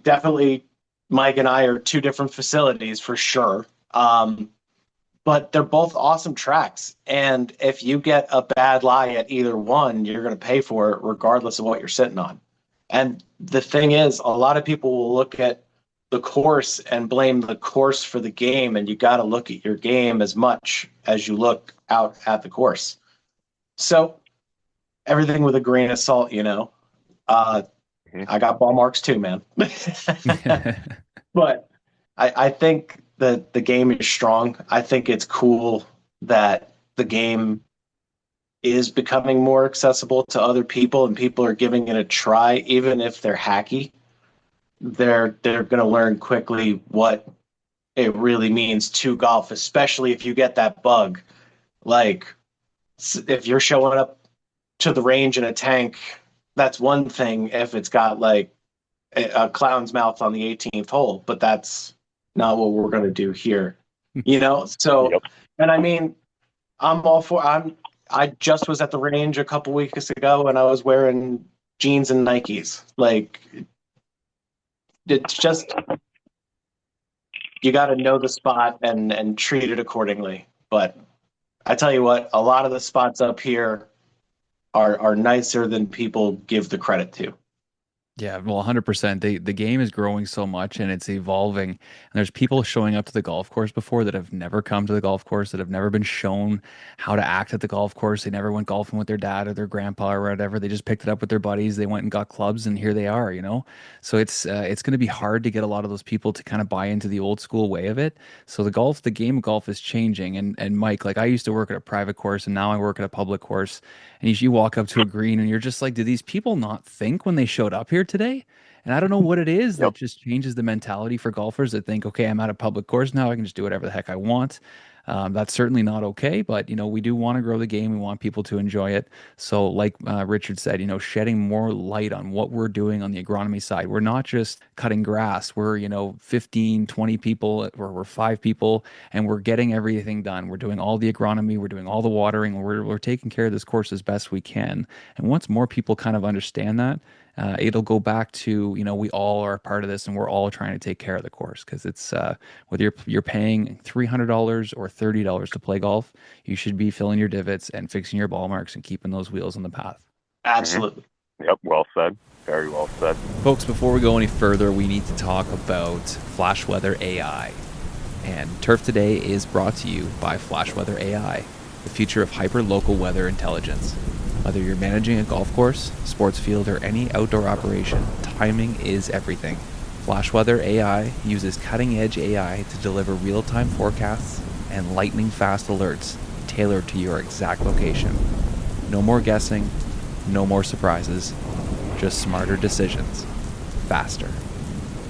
definitely Mike and I are two different facilities for sure. But they're both awesome tracks. And if you get a bad lie at either one, you're going to pay for it regardless of what you're sitting on. And the thing is, a lot of people will look at the course and blame the course for the game. And you got to look at your game as much as you look out at the course. So everything with a grain of salt, you know. I got ball marks too, man. But I think that the game is strong. I think it's cool that the game is becoming more accessible to other people and people are giving it a try, even if they're hacky. They're going to learn quickly what it really means to golf, especially if you get that bug. Like, if you're showing up to the range in a tank, that's one thing if it's got like a clown's mouth on the 18th hole, but that's not what we're going to do here, you know? So, yep. And I mean, I'm all for, I just was at the range a couple weeks ago and I was wearing jeans and Nikes. Like, it's just, you got to know the spot and treat it accordingly. But I tell you what, a lot of the spots up here are nicer than people give the credit to.
Yeah, well, 100%. The game is growing so much and it's evolving. And there's people showing up to the golf course before that have never come to the golf course, that have never been shown how to act at the golf course. They never went golfing with their dad or their grandpa or whatever. They just picked it up with their buddies. They went and got clubs and here they are, you know? So it's going to be hard to get a lot of those people to kind of buy into the old school way of it. So the game of golf is changing. And Mike, like I used to work at a private course and now I work at a public course. And you walk up to a green and you're just like, do these people not think when they showed up here today? And I don't know what it is that just changes the mentality for golfers that think, okay, I'm at a public course now. I can just do whatever the heck I want. That's certainly not okay. But, you know, we do want to grow the game. We want people to enjoy it. So like Richard said, you know, shedding more light on what we're doing on the agronomy side. We're not just cutting grass. We're, you know, 15, 20 people, or we're 5 people, and we're getting everything done. We're doing all the agronomy. We're doing all the watering. We're taking care of this course as best we can. And once more people kind of understand that, it'll go back to, you know, we all are a part of this and we're all trying to take care of the course because it's whether you're paying $300 or $30 to play golf, you should be filling your divots and fixing your ball marks and keeping those wheels on the path.
Absolutely.
Yep, well said. Very well said.
Folks, before we go any further, we need to talk about Flash Weather AI. And Turf Today is brought to you by Flash Weather AI, the future of hyper-local weather intelligence. Whether you're managing a golf course, sports field, or any outdoor operation, timing is everything. Flash Weather AI uses cutting-edge AI to deliver real-time forecasts and lightning-fast alerts tailored to your exact location. No more guessing, no more surprises, just smarter decisions, faster.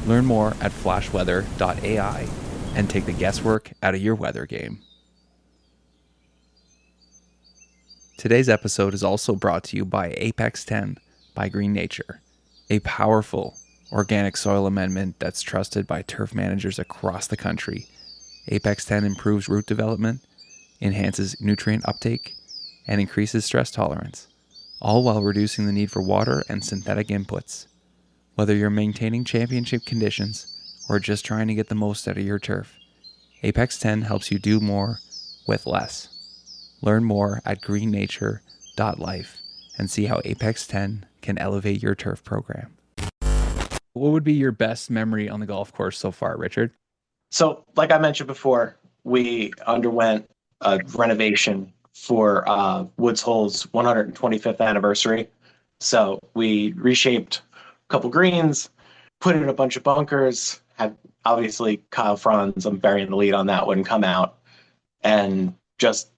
Learn more at flashweather.ai and take the guesswork out of your weather game. Today's episode is also brought to you by Apex 10 by Green Nature, a powerful organic soil amendment that's trusted by turf managers across the country. Apex 10 improves root development, enhances nutrient uptake, and increases stress tolerance, all while reducing the need for water and synthetic inputs. Whether you're maintaining championship conditions or just trying to get the most out of your turf, Apex 10 helps you do more with less. Learn more at greennature.life and see how Apex 10 can elevate your turf program. What would be your best memory on the golf course so far, Richard?
So, like I mentioned before, we underwent a renovation for Woods Hole's 125th anniversary. So we reshaped a couple greens, put in a bunch of bunkers, had obviously Kyle Franz, I'm burying the lead on that one, come out and just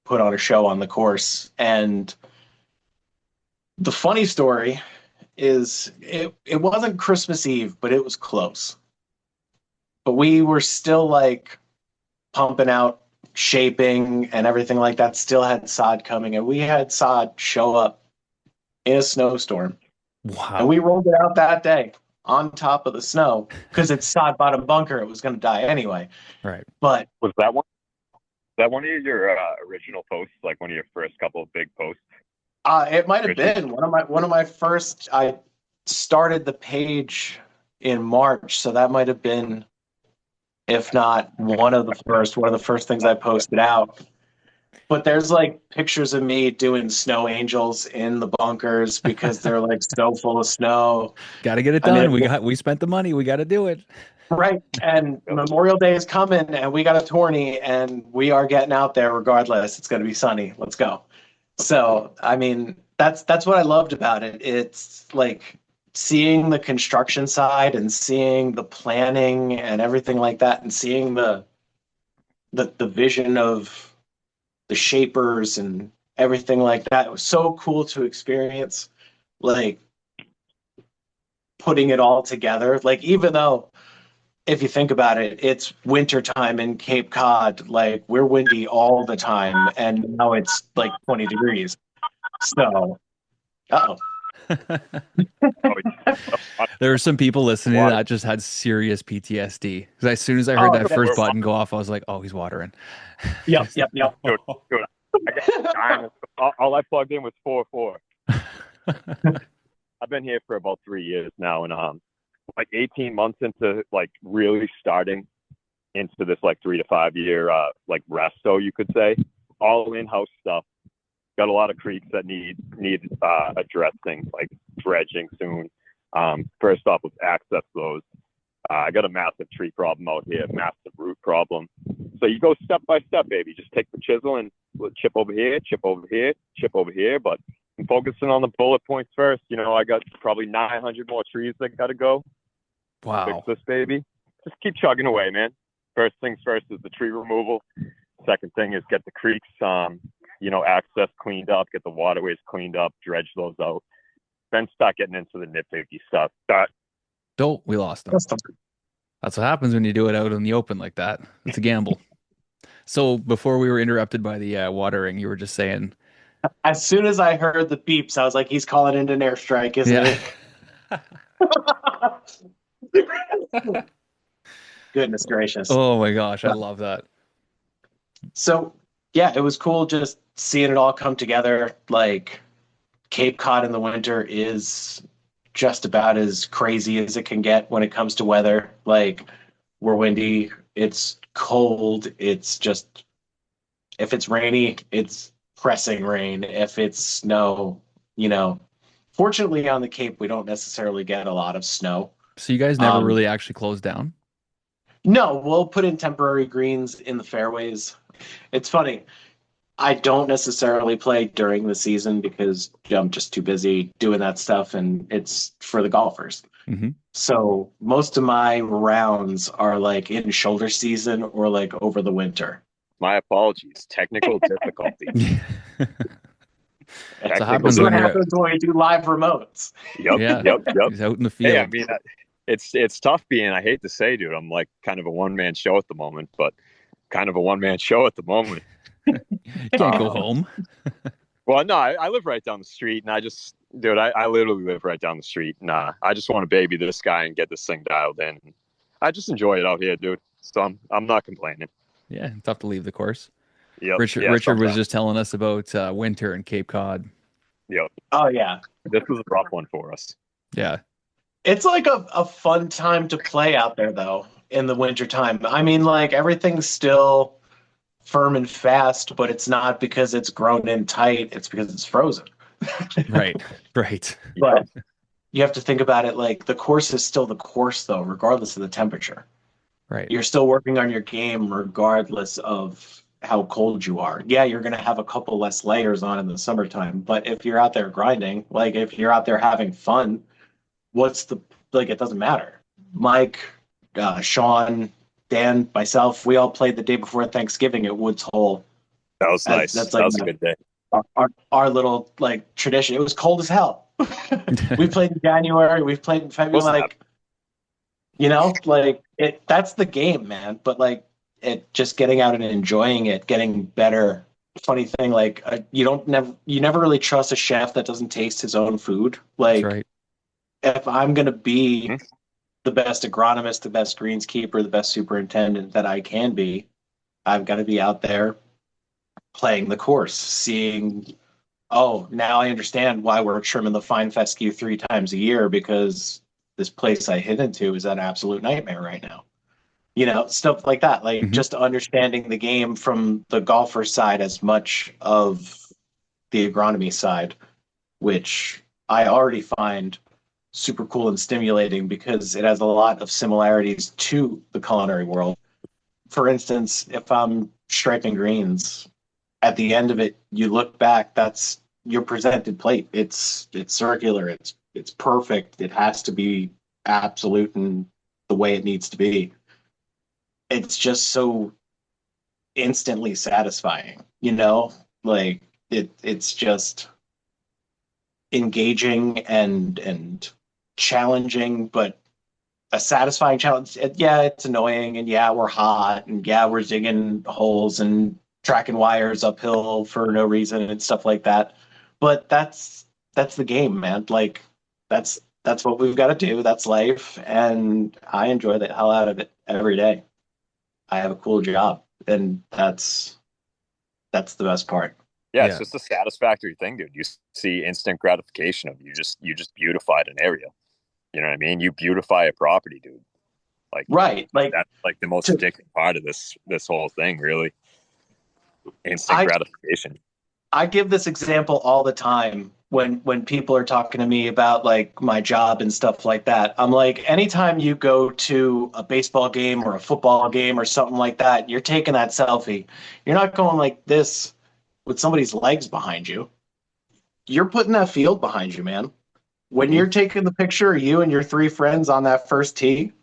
put on a show on the course. And the funny story is it wasn't Christmas Eve, but it was close. But we were still like pumping out shaping and everything like that, still had sod coming, and we had sod show up in a snowstorm.
Wow.
And we rolled it out that day on top of the snow because it's sod bottom bunker. It was going to die anyway.
Right.
But
Was that one? That one of your original posts, like one of your first couple of big posts?
it might have been one of my first. I started the page in March, so that might have been, if not one of the first things I posted out. But there's like pictures of me doing snow angels in the bunkers because they're like so full of snow.
Got to get it
I
done.
mean,
We spent the money. We got to do it.
Right. And Memorial Day is coming and we got a tourney and we are getting out there regardless. It's going to be sunny. Let's go. So, I mean, that's what I loved about it. It's like seeing the construction side and seeing the planning and everything like that, and seeing the vision of the shapers and everything like that. It was so cool to experience, like putting it all together. Like, even though if you think about it, it's winter time in Cape Cod, like we're windy all the time, and now it's like 20 degrees. So,
There were some people listening that just had serious PTSD. Because as soon as I heard that first button go off, I was like, oh, he's watering.
Yep.
Dude, all I plugged in was 4-4. I've been here for about 3 years now, and like 18 months into like really starting into this like 3 to 5 year like resto, you could say, all in-house stuff. Got a lot of creeks that need addressing, like dredging soon. First off, let's access those. I got a massive tree problem out here, massive root problem. So you go step by step, baby. Just take the chisel and chip over here, chip over here, chip over here. But I'm focusing on the bullet points first. You know, I got probably 900 more trees that got to go.
Wow.
Fix this, baby. Just keep chugging away, man. First things first is the tree removal. Second thing is get the creeks, access cleaned up, get the waterways cleaned up, dredge those out. Then start getting into the nitpicky stuff.
We lost them. That's what happens when you do it out in the open like that. It's a gamble. So before we were interrupted by the watering, you were just saying.
As soon as I heard the beeps, I was like, he's calling in an airstrike, isn't it? Goodness gracious.
Oh my gosh, I love that.
So, yeah, it was cool just seeing it all come together. Like, Cape Cod in the winter is just about as crazy as it can get when it comes to weather. Like, we're windy, it's cold, it's just, if it's rainy, it's pressing rain. If it's snow, fortunately on the Cape, we don't necessarily get a lot of snow.
So you guys never really actually closed down?
No, we'll put in temporary greens in the fairways. It's funny. I don't necessarily play during the season because I'm just too busy doing that stuff, and it's for the golfers.
Mm-hmm.
So most of my rounds are like in shoulder season or like over the winter.
My apologies. Technical difficulty.
That's what happens
when we do live remotes.
Yep.
He's out in the field.
Hey, I mean, it's tough being, I hate to say, dude, I'm like kind of a one-man show at the moment, but kind of a one-man show at the moment.
You can't go home.
Well, no, I live right down the street, and I literally live right down the street. Nah, I just want to baby this guy and get this thing dialed in. I just enjoy it out here, dude. So I'm not complaining.
Yeah, tough to leave the course.
Yep.
Richard was just telling us about winter in Cape Cod.
Yep.
Oh, yeah.
This was a rough one for us.
Yeah.
It's like a fun time to play out there, though, in the winter time. I mean, like, everything's still firm and fast, but it's not because it's grown in tight. It's because it's frozen.
Right. Right.
But you have to think about it like the course is still the course, though, regardless of the temperature.
Right.
You're still working on your game regardless of how cold you are. Yeah, you're going to have a couple less layers on in the summertime, but if you're out there grinding, like if you're out there having fun, what's the like? It doesn't matter. Mike, Sean, Dan, myself, we all played the day before Thanksgiving at Woods Hole.
That was nice.
That's
That
like
was a good day.
our little like tradition. It was cold as hell. We played in January. We've played in February.
Wasn't
Like like it. That's the game, man. But like it, just getting out and enjoying it, getting better. Funny thing, like you never really trust a chef that doesn't taste his own food.
That's
Like
right.
if I'm gonna be
Mhm.
the best agronomist, the best greenskeeper, the best superintendent that I can be, I've got to be out there playing the course, seeing, oh, now I understand why we're trimming the fine fescue 3 times a year because this place I hit into is an absolute nightmare right now. Stuff like that. Like
Mhm.
just understanding the game from the golfer side as much of the agronomy side, which I already find super cool and stimulating because it has a lot of similarities to the culinary world. For instance, if I'm striping greens, at the end of it, you look back, that's your presented plate. It's circular, it's perfect. It has to be absolute and the way it needs to be. It's just so instantly satisfying, Like it's just engaging and challenging, but a satisfying challenge. Yeah, it's annoying, and yeah, we're hot, and yeah, we're digging holes and tracking wires uphill for no reason and stuff like that. But that's the game, man. Like that's what we've got to do. That's life, and I enjoy the hell out of it every day. I have a cool job, and that's the best part.
Yeah, it's
Yeah.
just a satisfactory thing, dude. You see instant gratification of you just beautified an area. You know what I mean? You beautify a property, dude. Like
Right. Like
that's like the most
to,
addicting part of this whole thing, really. Instant
I
gratification.
I give this example all the time when people are talking to me about like my job and stuff like that. I'm like, anytime you go to a baseball game or a football game or something like that, you're taking that selfie. You're not going like this with somebody's legs behind you. You're putting that field behind you, man. When
Mhm.
you're taking the picture of you and your 3 friends on that first tee,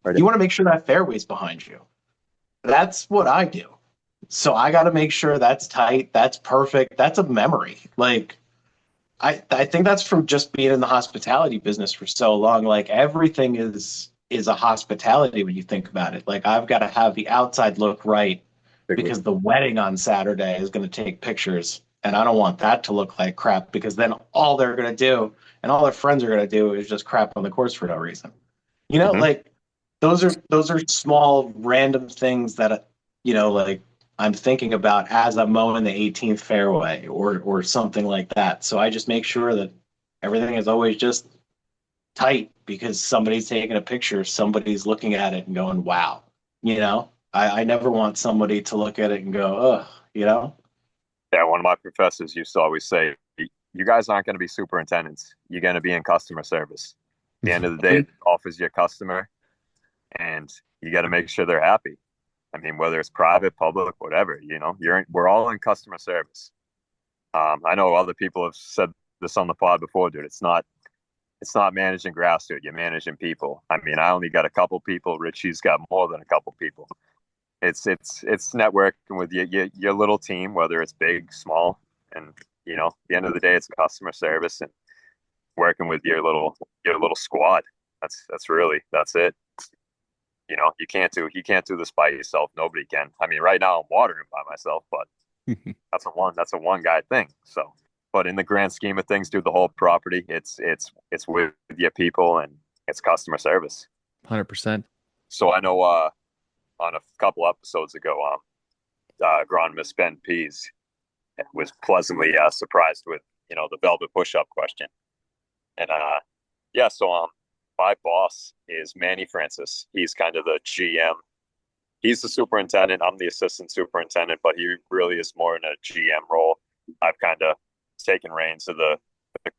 Right.
you want to make sure that fairway's behind you. That's what I do. So I got to make sure that's tight, that's perfect, that's a memory. Like I think that's from just being in the hospitality business for so long. Like everything is a hospitality when you think about it. Like I've got to have the outside look right because the wedding on Saturday is going to take pictures, and I don't want that to look like crap because then all they're going to do and all their friends are going to do is just crap on the course for no reason.
Mhm.
Like those are small random things that like I'm thinking about as I'm mowing the 18th fairway or something like that. So I just make sure that everything is always just tight because somebody's taking a picture, somebody's looking at it and going, "Wow," I never want somebody to look at it and go, "Ugh,"
Yeah, one of my professors used to always say, "You guys aren't going to be superintendents. You're going to be in customer service. At the end of the day, it offers your customer, and you got to make sure they're happy. I mean, whether it's private, public, whatever, we're all in customer service. I know other people have said this on the pod before, dude. It's not managing grass, dude. You're managing people. I mean, I only got a couple people. Richie's got more than a couple people. It's networking with your little team, whether it's big, small, and at the end of the day, it's customer service and working with your little squad. That's it. You can't do this by yourself. Nobody can. I mean, right now I'm watering by myself, but that's a one guy thing. So, but in the grand scheme of things, dude, the whole property, it's with your people and it's customer service.
100%.
So I know on a couple episodes ago, agronomist Ben Pease was pleasantly surprised with the velvet push-up question, and yeah, so my boss is Manny Francis. He's kind of the GM. He's the superintendent. I'm the assistant superintendent, but he really is more in a GM role. I've kind of taking reins of the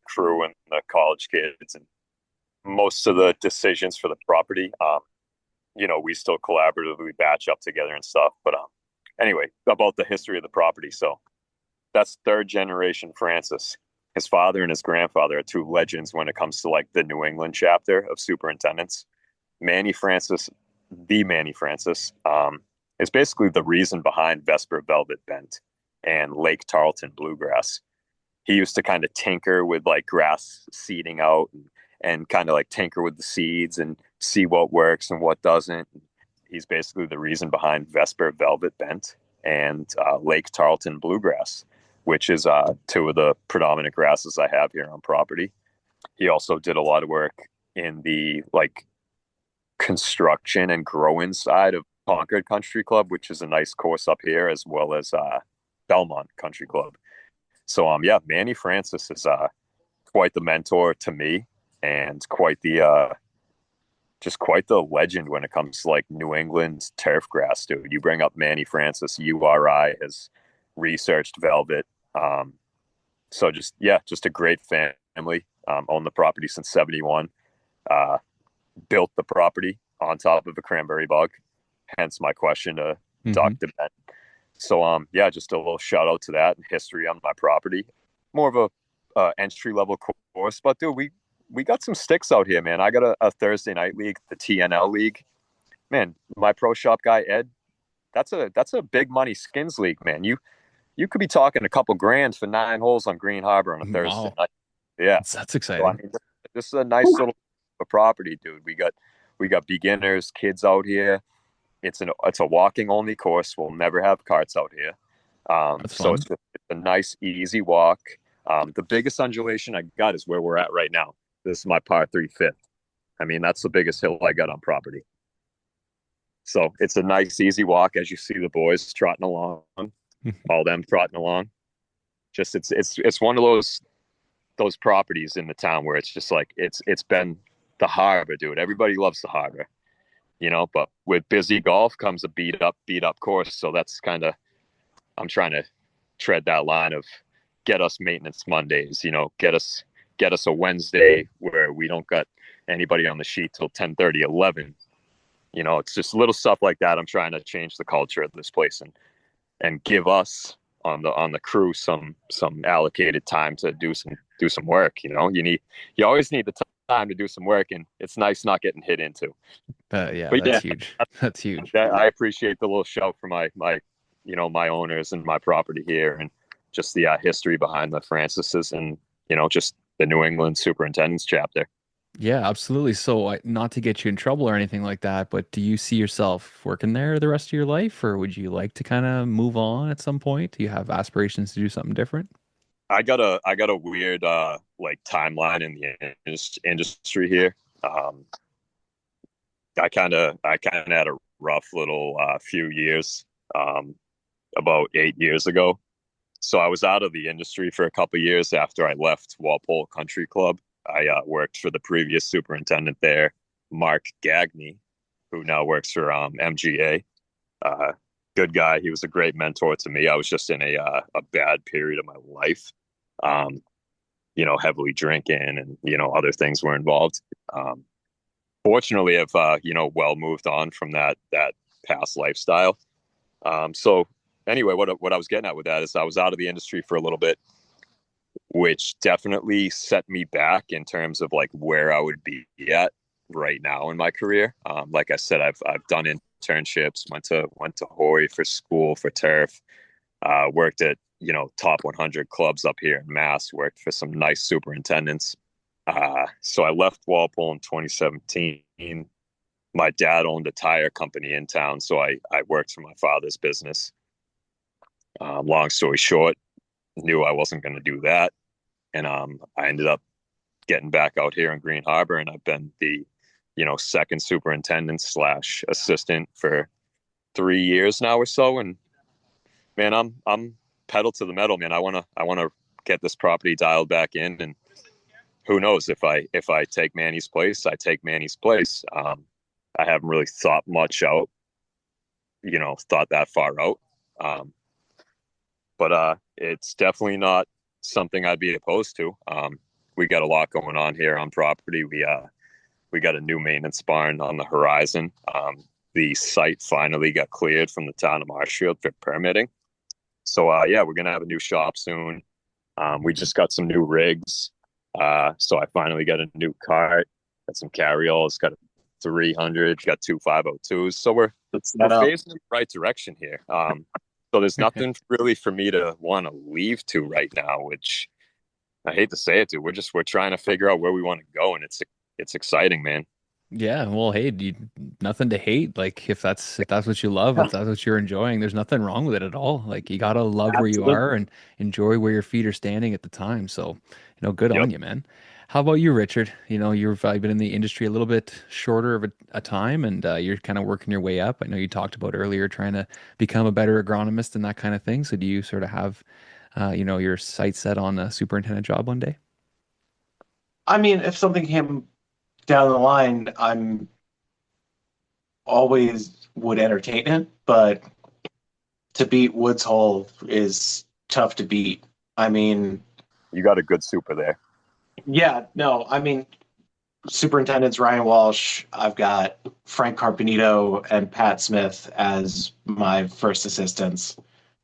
crew and the college kids and most of the decisions for the property. We still collaboratively batch up together and stuff. But anyway, about the history of the property. So that's third generation Francis. His father and his grandfather are two legends when it comes to like the New England chapter of superintendents. Manny Francis, is basically the reason behind Vesper Velvet Bent and Lake Tarleton Bluegrass. He used to kind of tinker with like grass seeding out and kind of like tinker with the seeds and see what works and what doesn't. He's basically the reason behind Vesper Velvet Bent and Lake Tarleton Bluegrass, which is two of the predominant grasses I have here on property. He also did a lot of work in the like construction and growing side of Concord Country Club, which is a nice course up here, as well as Belmont Country Club. So Manny Francis is quite the mentor to me and quite the legend when it comes to like New England's turf grass, dude. You bring up Manny Francis, URI has researched velvet. So just a great family. Owned the property since 71. Built the property on top of a cranberry bog. Hence my question to Dr. Ben. So just a little shout out to that and history on my property. More of a entry level course, but dude, we got some sticks out here, man. I got a Thursday night league, the TNL league. Man, my pro shop guy Ed, that's a big money skins league, man. You could be talking a couple grand for 9 holes on Green Harbor on a Thursday night. Yeah,
that's exciting.
So, I mean, this is a nice little property, dude. We got beginners, kids out here. It's a walking only course. We'll never have carts out here. So it's a nice, easy walk. The biggest undulation I got is where we're at right now. This is my par 3 fifth. I mean, that's the biggest hill I got on property. So it's a nice, easy walk as you see the boys trotting along, all them trotting along. Just it's one of those properties in the town where it's just like it's been the harbor, dude. Everybody loves the harbor, but with busy golf comes a beat up course. So that's kind of, I'm trying to tread that line of get us maintenance Mondays, get us a Wednesday where we don't got anybody on the sheet till 10:30, 11. It's just little stuff like that. I'm trying to change the culture of this place and give us on the crew some allocated time to do some work. You always need the time to do some work, and it's nice not getting hit into.
That's huge. That's huge.
I appreciate the little shout for my owners and my property here, and just the history behind the Francises and just the New England Superintendents chapter.
Yeah, absolutely. So not to get you in trouble or anything like that, but do you see yourself working there the rest of your life, or would you like to kind of move on at some point? Do you have aspirations to do something different?
I got a weird like timeline in the industry here. I kind of had a rough little few years about 8 years ago. So I was out of the industry for a couple of years after I left Walpole Country Club. I worked for the previous superintendent there, Mark Gagney, who now works for MGA. Good guy. He was a great mentor to me. I was just in a bad period of my life, heavily drinking and, other things were involved. Fortunately, I've, well moved on from that past lifestyle. So anyway, what I was getting at with that is I was out of the industry for a little bit, which definitely set me back in terms of like where I would be at right now in my career. Like I said, I've done internships, went to Hawaii for school for turf, worked at top 100 clubs up here in Mass, worked for some nice superintendents. So I left Walpole in 2017. My dad owned a tire company in town, so I worked for my father's business. Long story short, knew I wasn't going to do that. And I ended up getting back out here in Green Harbor, and I've been the, second superintendent / assistant for 3 years now or so. And man, I'm pedal to the metal, man. I want to get this property dialed back in, and who knows if I take Manny's place, I take Manny's place. I haven't really thought much out, thought that far out. But it's definitely not something I'd be opposed to. We got a lot going on here on property. We got a new maintenance barn on the horizon. The site finally got cleared from the town of Marshfield for permitting. So yeah, we're gonna have a new shop soon. We just got some new rigs. So I finally got a new cart, got some carryols, got a 300, got two 502s. So we're phasing in the right direction here. So there's nothing really for me to want to leave to right now, which I hate to say it, dude. We're trying to figure out where we want to go, and it's exciting, man.
Yeah, well, hey, nothing to hate. Like if that's what you love, if that's what you're enjoying, there's nothing wrong with it at all. Like you gotta love where you
Absolutely.
are and enjoy where your feet are standing at the time. So, good
Yep.
on you, man. How about you, Richard? You've been in the industry a little bit shorter of a time, and you're kind of working your way up. I know you talked about earlier trying to become a better agronomist and that kind of thing. So, do you sort of have, your sights set on a superintendent job one day?
I mean, if something came down the line, I'm always would entertain it, but to beat Woods Hole is tough to beat. I mean,
You got a good super there.
yeah, no, I mean, superintendents Ryan Walsh, I've got Frank Carpenito and Pat Smith as my first assistants,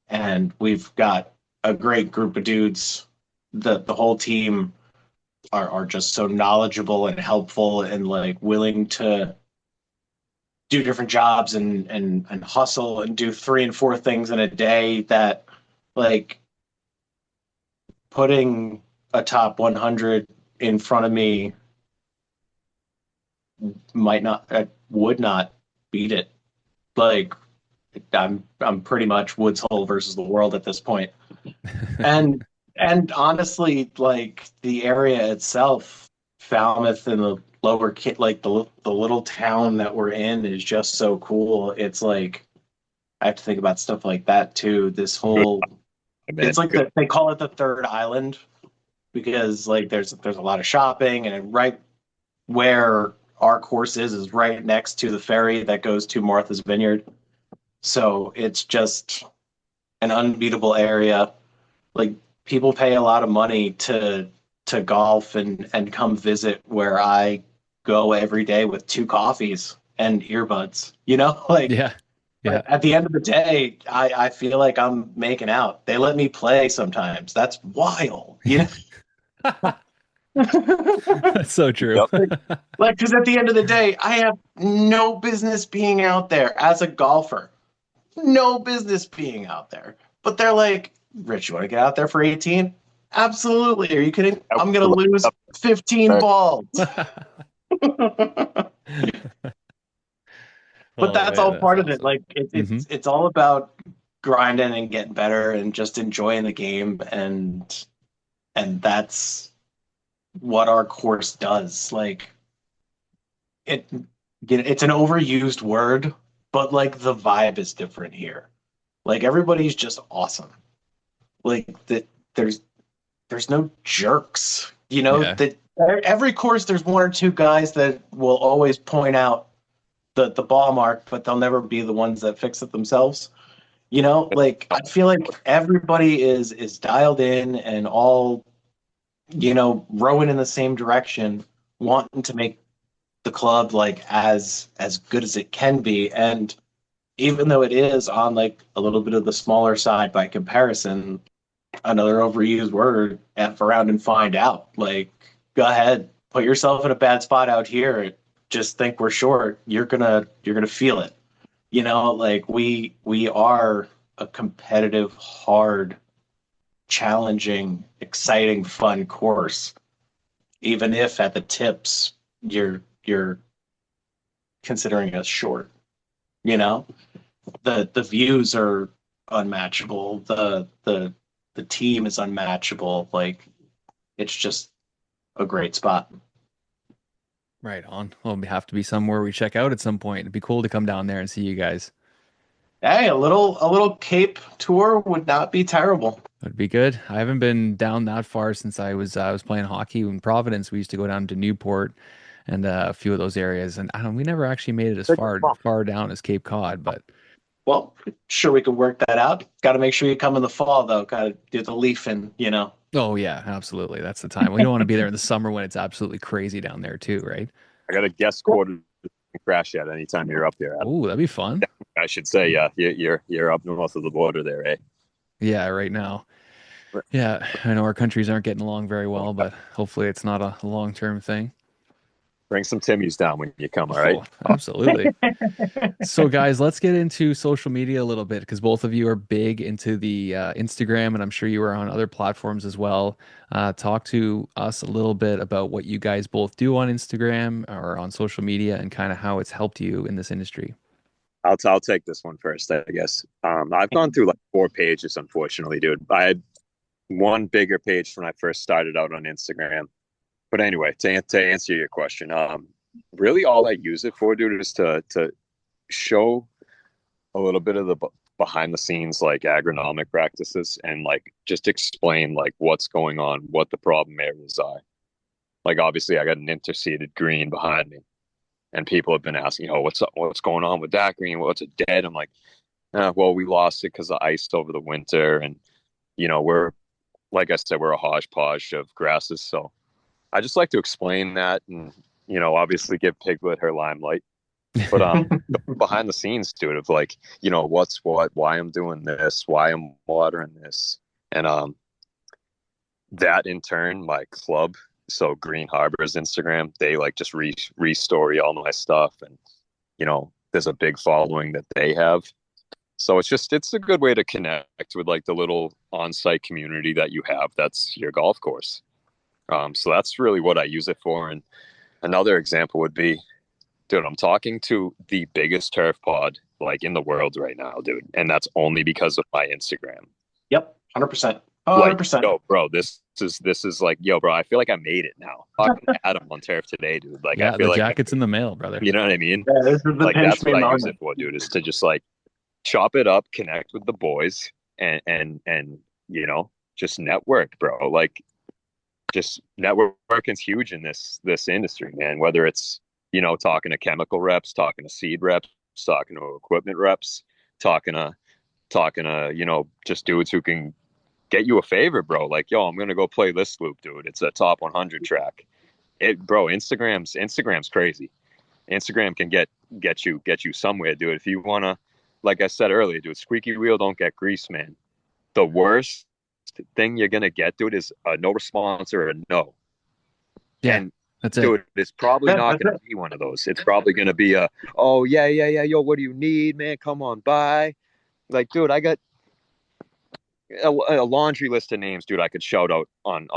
and we've got a great group of dudes. The whole team are just so knowledgeable and helpful and like willing to do different jobs and hustle and do 3 and 4 things in a day that like putting a top 100 in front of me might not would not beat it. Like I'm pretty much Woods Hole versus the world at this point. And and honestly, like the area itself, Falmouth and the lower kit, like the little town that we're in is just so cool. It's like I have to think about stuff like that too. This
Good,
whole
man.
it's like they call it the third island because like there's a lot of shopping and right where our course is right next to the ferry that goes to Martha's Vineyard. So it's just an unbeatable area. Like people pay a lot of money to golf and come visit where I go every day with 2 coffees and earbuds. Like
Yeah, yeah.
but at the end of the day, I feel like I'm making out. They let me play sometimes. That's wild.
That's so true.
Yep.
Like, because at the end of the day, I have no business being out there as a golfer. No business being out there. But they're like, Rich, you want to get out there for 18? Absolutely. Are you kidding? I'm going to lose 15 balls. But
Oh
that's
man,
all
that's
part of it.
awesome.
Like,
Hmm.
it's all about grinding and getting better and just enjoying the game. And that's what our course does. Like, it it's an overused word, but like the vibe is different here. Like everybody's just awesome. Like that there's no jerks.
Yeah.
That every course there's 1 or 2 guys that will always point out the ball mark, but they'll never be the ones that fix it themselves. Like I feel like everybody is dialed in and all, rowing in the same direction, wanting to make the club like as good as it can be. And even though it is on like a little bit of the smaller side by comparison, another overused word, F around and find out. Like, go ahead, put yourself in a bad spot out here. Just think we're short. You're gonna feel it. Like we are a competitive, hard, challenging, exciting, fun course. Even if at the tips you're considering us short. You know, the views are unmatchable. The team is unmatchable. Like it's just a great spot.
Right on. Well, we have to be somewhere we check out at some point. It'd be cool to come down there and see you guys.
Hey, a little Cape tour would not be terrible.
That'd be good. I haven't been down that far since I was playing hockey in Providence. We used to go down to Newport and a few of those areas, and I don't. We never actually made it as far down as Cape Cod, but
Well, sure we could work that out. Got to make sure you come in the fall though. Got to do the leafing.
Oh yeah, absolutely. That's the time. We don't want to be there in the summer when it's absolutely crazy down there too, right?
I got a guest quarter to crash at anytime you're up here, Adam.
Oh, that'd be fun.
I should say, yeah, you're up north of the border there, eh?
Yeah, right now. Yeah, I know our countries aren't getting along very well, but hopefully it's not a long-term thing.
Bring some Timmies down when you come, all right?
Oh, absolutely. So, guys, let's get into social media a little bit because both of you are big into the Instagram, and I'm sure you are on other platforms as well. Talk to us a little bit about what you guys both do on Instagram or on social media and kind of how it's helped you in this industry.
I'll take this one first, I guess. I've gone through like 4 pages, unfortunately, dude. I had one bigger page when I first started out on Instagram. But anyway, to answer your question, really all I use it for, dude, is to show a little bit of the behind the scenes like agronomic practices and like just explain like what's going on, what the problem areas are. Like obviously I got an interseeded green behind me and people have been asking, oh, what's up, what's going on with that green? What's it dead? I'm like, well, we lost it because of ice over the winter. And, we're, like I said, we're a hodgepodge of grasses. So I just like to explain that and, obviously give Piglet her limelight. But behind the scenes, dude, of like, what's what, why I'm doing this, why I'm watering this. And that in turn, my club, so Green Harbor's Instagram, they like just restory all my stuff. And, there's a big following that they have. So it's a good way to connect with like the little on-site community that you have. That's your golf course. So that's really what I use it for. And another example would be, dude, I'm talking to the biggest turf pod like in the world right now, dude. And that's only because of my Instagram.
Yep, 100%.
Like,
100%.
yo, bro, this is like, yo, bro, I feel like I made it now. Talking to Adam on turf today, dude. Like,
Yeah,
I feel
the
like,
jacket's in the mail, brother.
you know what I mean?
Yeah, this is the
Like,
pinch
that's
me
what I
moment.
use it for, dude, is to just like chop it up, connect with the boys and just network, bro. Like, just networking's huge in this industry, man. Whether it's talking to chemical reps, talking to seed reps, talking to equipment reps, talking to just dudes who can get you a favor, bro. Like, yo, I'm gonna go play this loop, dude. It's a top 100 track. Bro. Instagram's crazy. Instagram can get you somewhere, dude. If you wanna, like I said earlier, dude, squeaky wheel don't get grease, man. The worst thing you're gonna get, dude, is a no response or a no.
Yeah,
And
that's it.
dude, it's probably not going to be one of those. It's probably going to be a, oh yeah, yo, what do you need, man? Come on by. Like, dude, I got a laundry list of names, dude. I could shout out on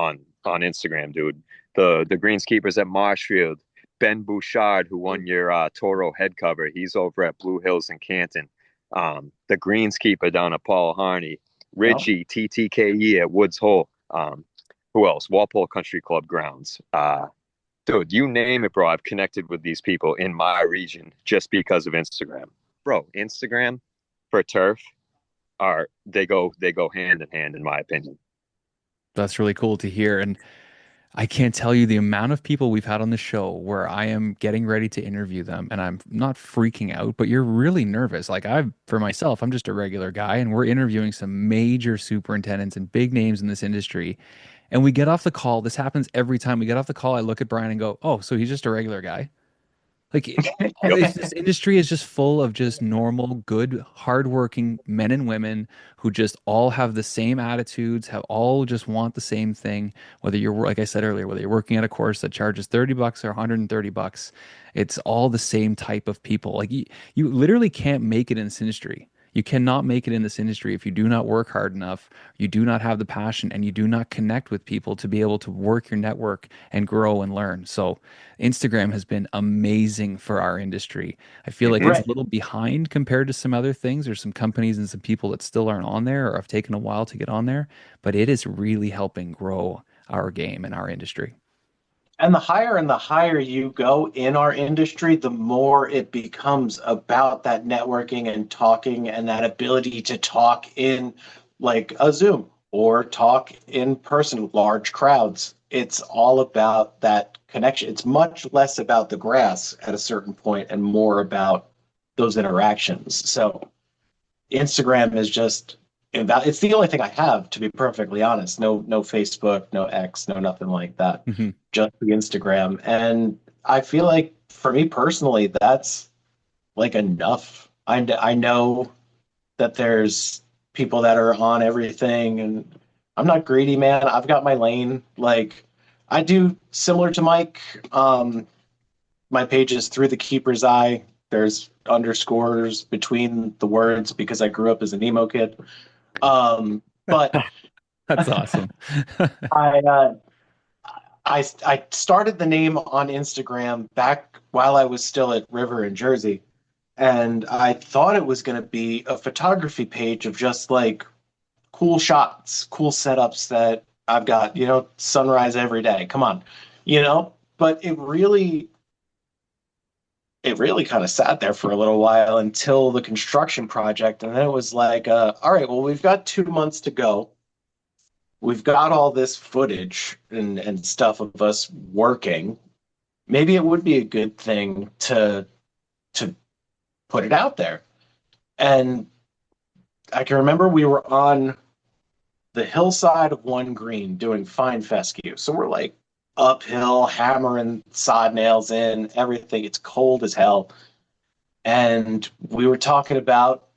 Instagram, dude. The greenskeepers at Marshfield, Ben Bouchard, who won your Toro head cover. He's over at Blue Hills in Canton. The greenskeeper down at Paul Harney, Richie TTKE at Woods Hole. Who else? Walpole Country Club grounds. Dude, you name it, bro. I've connected with these people in my region just because of Instagram. Bro, Instagram for turf they go hand in hand in my opinion.
That's really cool to hear. And I can't tell you the amount of people we've had on the show where I am getting ready to interview them and I'm not freaking out, but you're really nervous. Like for myself, I'm just a regular guy and we're interviewing some major superintendents and big names in this industry. And we get off the call. This happens every time we get off the call. I look at Brian and go, "Oh, so he's just a regular guy." Like this industry is just full of just normal, good, hardworking men and women who just all have the same attitudes, have all just want the same thing. Whether you're, like I said earlier, whether you're working at a course that charges $30 or $130, it's all the same type of people. Like you literally can't make it in this industry. You cannot make it in this industry if you do not work hard enough, you do not have the passion, and you do not connect with people to be able to work your network and grow and learn. So Instagram has been amazing for our industry. I feel like it's a little behind compared to some other things. There's some companies and some people that still aren't on there or have taken a while to get on there, but it is really helping grow our game and our industry.
And the higher you go in our industry, the more it becomes about that networking and talking and that ability to talk in like a Zoom or talk in person, large crowds. It's all about that connection. It's much less about the grass at a certain point and more about those interactions. So Instagram is just it's the only thing I have, to be perfectly honest. No Facebook, no X, no nothing like that.
Mhm.
Just the Instagram. And I feel like for me personally, that's like enough. I know that there's people that are on everything, and I'm not greedy, man. I've got my lane. Like I do similar to Mike. My page is Through the Keeper's Eye. There's underscores between the words because I grew up as an emo kid. But
That's awesome.
I, I started the name on Instagram back while I was still at River in Jersey, and I thought it was going to be a photography page of just like cool shots, cool setups that I've got, sunrise every day. Come on, But it really kind of sat there for a little while until the construction project, and then it was like, all right, well, we've got 2 months to go. We've got all this footage and stuff of us working. Maybe it would be a good thing to put it out there. And I can remember we were on the hillside of One Green doing fine fescue. So we're like uphill, hammering sod nails in, everything. It's cold as hell. And we were talking about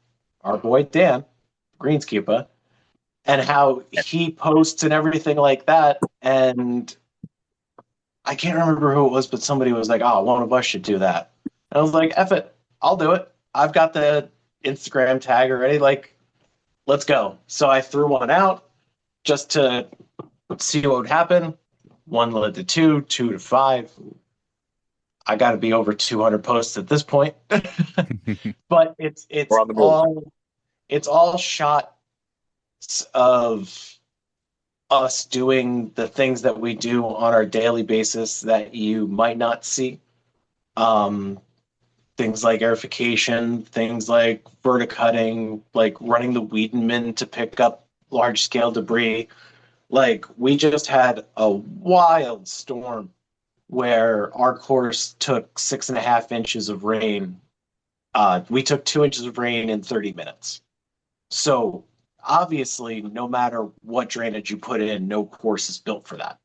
our boy Dan, Greenskeeper, and how he posts and everything like that. And I can't remember who it was, but somebody was like, oh, one of us should do that. And I was like, F it, I'll do it. I've got the Instagram tag already. Like, let's go. So I threw one out just to see what would happen. One led to two, two to five. I got to be over 200 posts at this point. But it's all shots of us doing the things that we do on our daily basis that you might not see. Things like aerification, things like verticutting, like running the Wiedenmann to pick up large scale debris. Like we just had a wild storm where our course took 6.5 inches of rain. We took 2 inches of rain in 30 minutes. So obviously, no matter what drainage you put in, no course is built for that.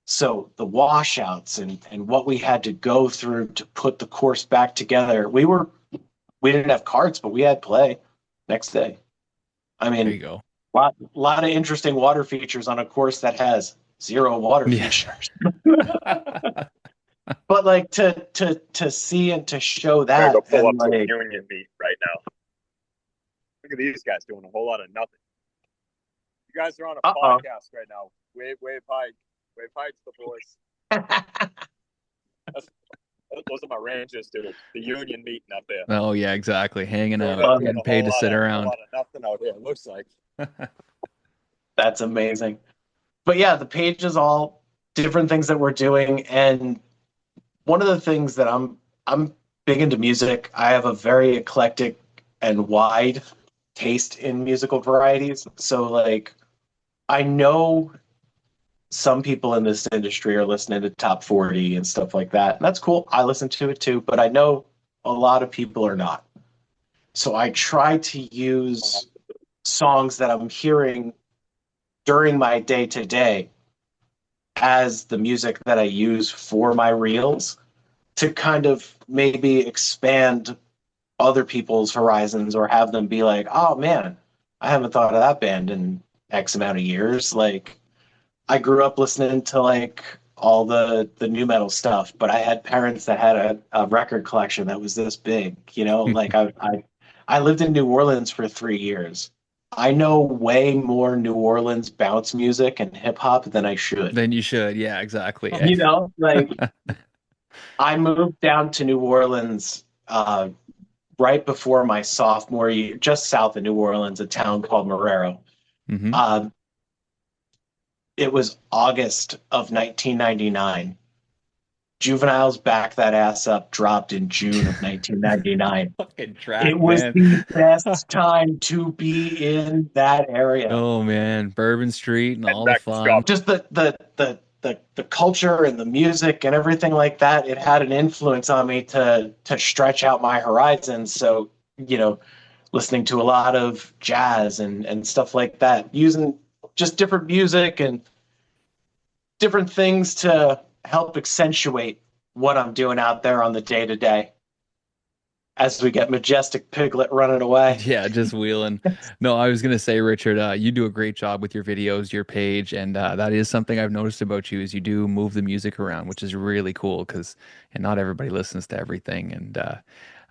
So the washouts and what we had to go through to put the course back together, we didn't have carts, but we had play next day. I mean,
There you go.
lot of interesting water features on a course that has zero water features. But like to see and to show that,
Go pull up
and
some
like,
union meat right now. Look at these guys doing a whole lot of nothing. You guys are on a podcast right now. Wave high. Wave high to the boys. Those are my rangers, dude. The union meeting up there.
Oh yeah, exactly. Hanging out, getting paid to sit around.
A lot of nothing out here, it looks like.
that's amazing. But yeah, the page is all different things that we're doing. And one of the things that I'm big into music. I have a very eclectic and wide taste in musical varieties. So like I know some people in this industry are listening to top 40 and stuff like that. And that's cool. I listen to it too, but I know a lot of people are not. So I try to use songs that I'm hearing during my day to day as the music that I use for my reels to kind of maybe expand other people's horizons or have them be like, oh man, I haven't thought of that band in X amount of years. Like I grew up listening to like all the new metal stuff, but I had parents that had a record collection that was this big, like I lived in New Orleans for 3 years. I know way more New Orleans bounce music and hip hop than I should.
Then you should. Yeah, exactly.
Like I moved down to New Orleans right before my sophomore year, just south of New Orleans, a town called Marrero.
Mm-hmm.
It was August of 1999. Juvenile's Back That Ass Up dropped in June of 1999. It was the best time to be in that area.
Oh man, Bourbon Street and all the fun.
Just the culture and the music and everything like that. It had an influence on me to stretch out my horizons. So, listening to a lot of jazz and stuff like that, using just different music and different things to help accentuate what I'm doing out there on the day to day as we get Majestic Piglet running away.
Yeah, just wheeling. No, I was gonna say, Richard, you do a great job with your videos, your page, and that is something I've noticed about you is you do move the music around, which is really cool because and not everybody listens to everything. And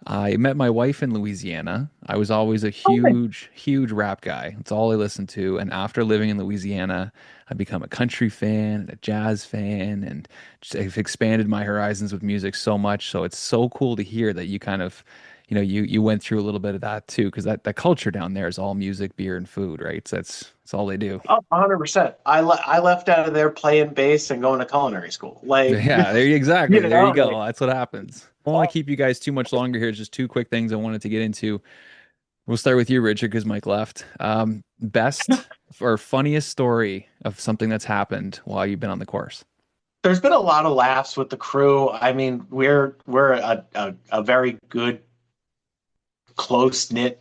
I met my wife in Louisiana. I was always a huge, huge rap guy. That's all I listened to. And after living in Louisiana, I become a country fan and a jazz fan, and just, I've expanded my horizons with music so much. So it's so cool to hear that you kind of, you went through a little bit of that too, because that culture down there is all music, beer, and food, right? So that's all they do.
Oh, 100%. I left out of there playing bass and going to culinary school. Like,
Yeah, there you
you
exactly. There you
know,
go.
like,
That's what happens. I don't want to keep you guys too much longer here. Just two quick things I wanted to get into. We'll start with you, Richard, because Mike left. Best or funniest story of something that's happened while you've been on the course.
there's been a lot of laughs with the crew. I mean, we're a very good, close knit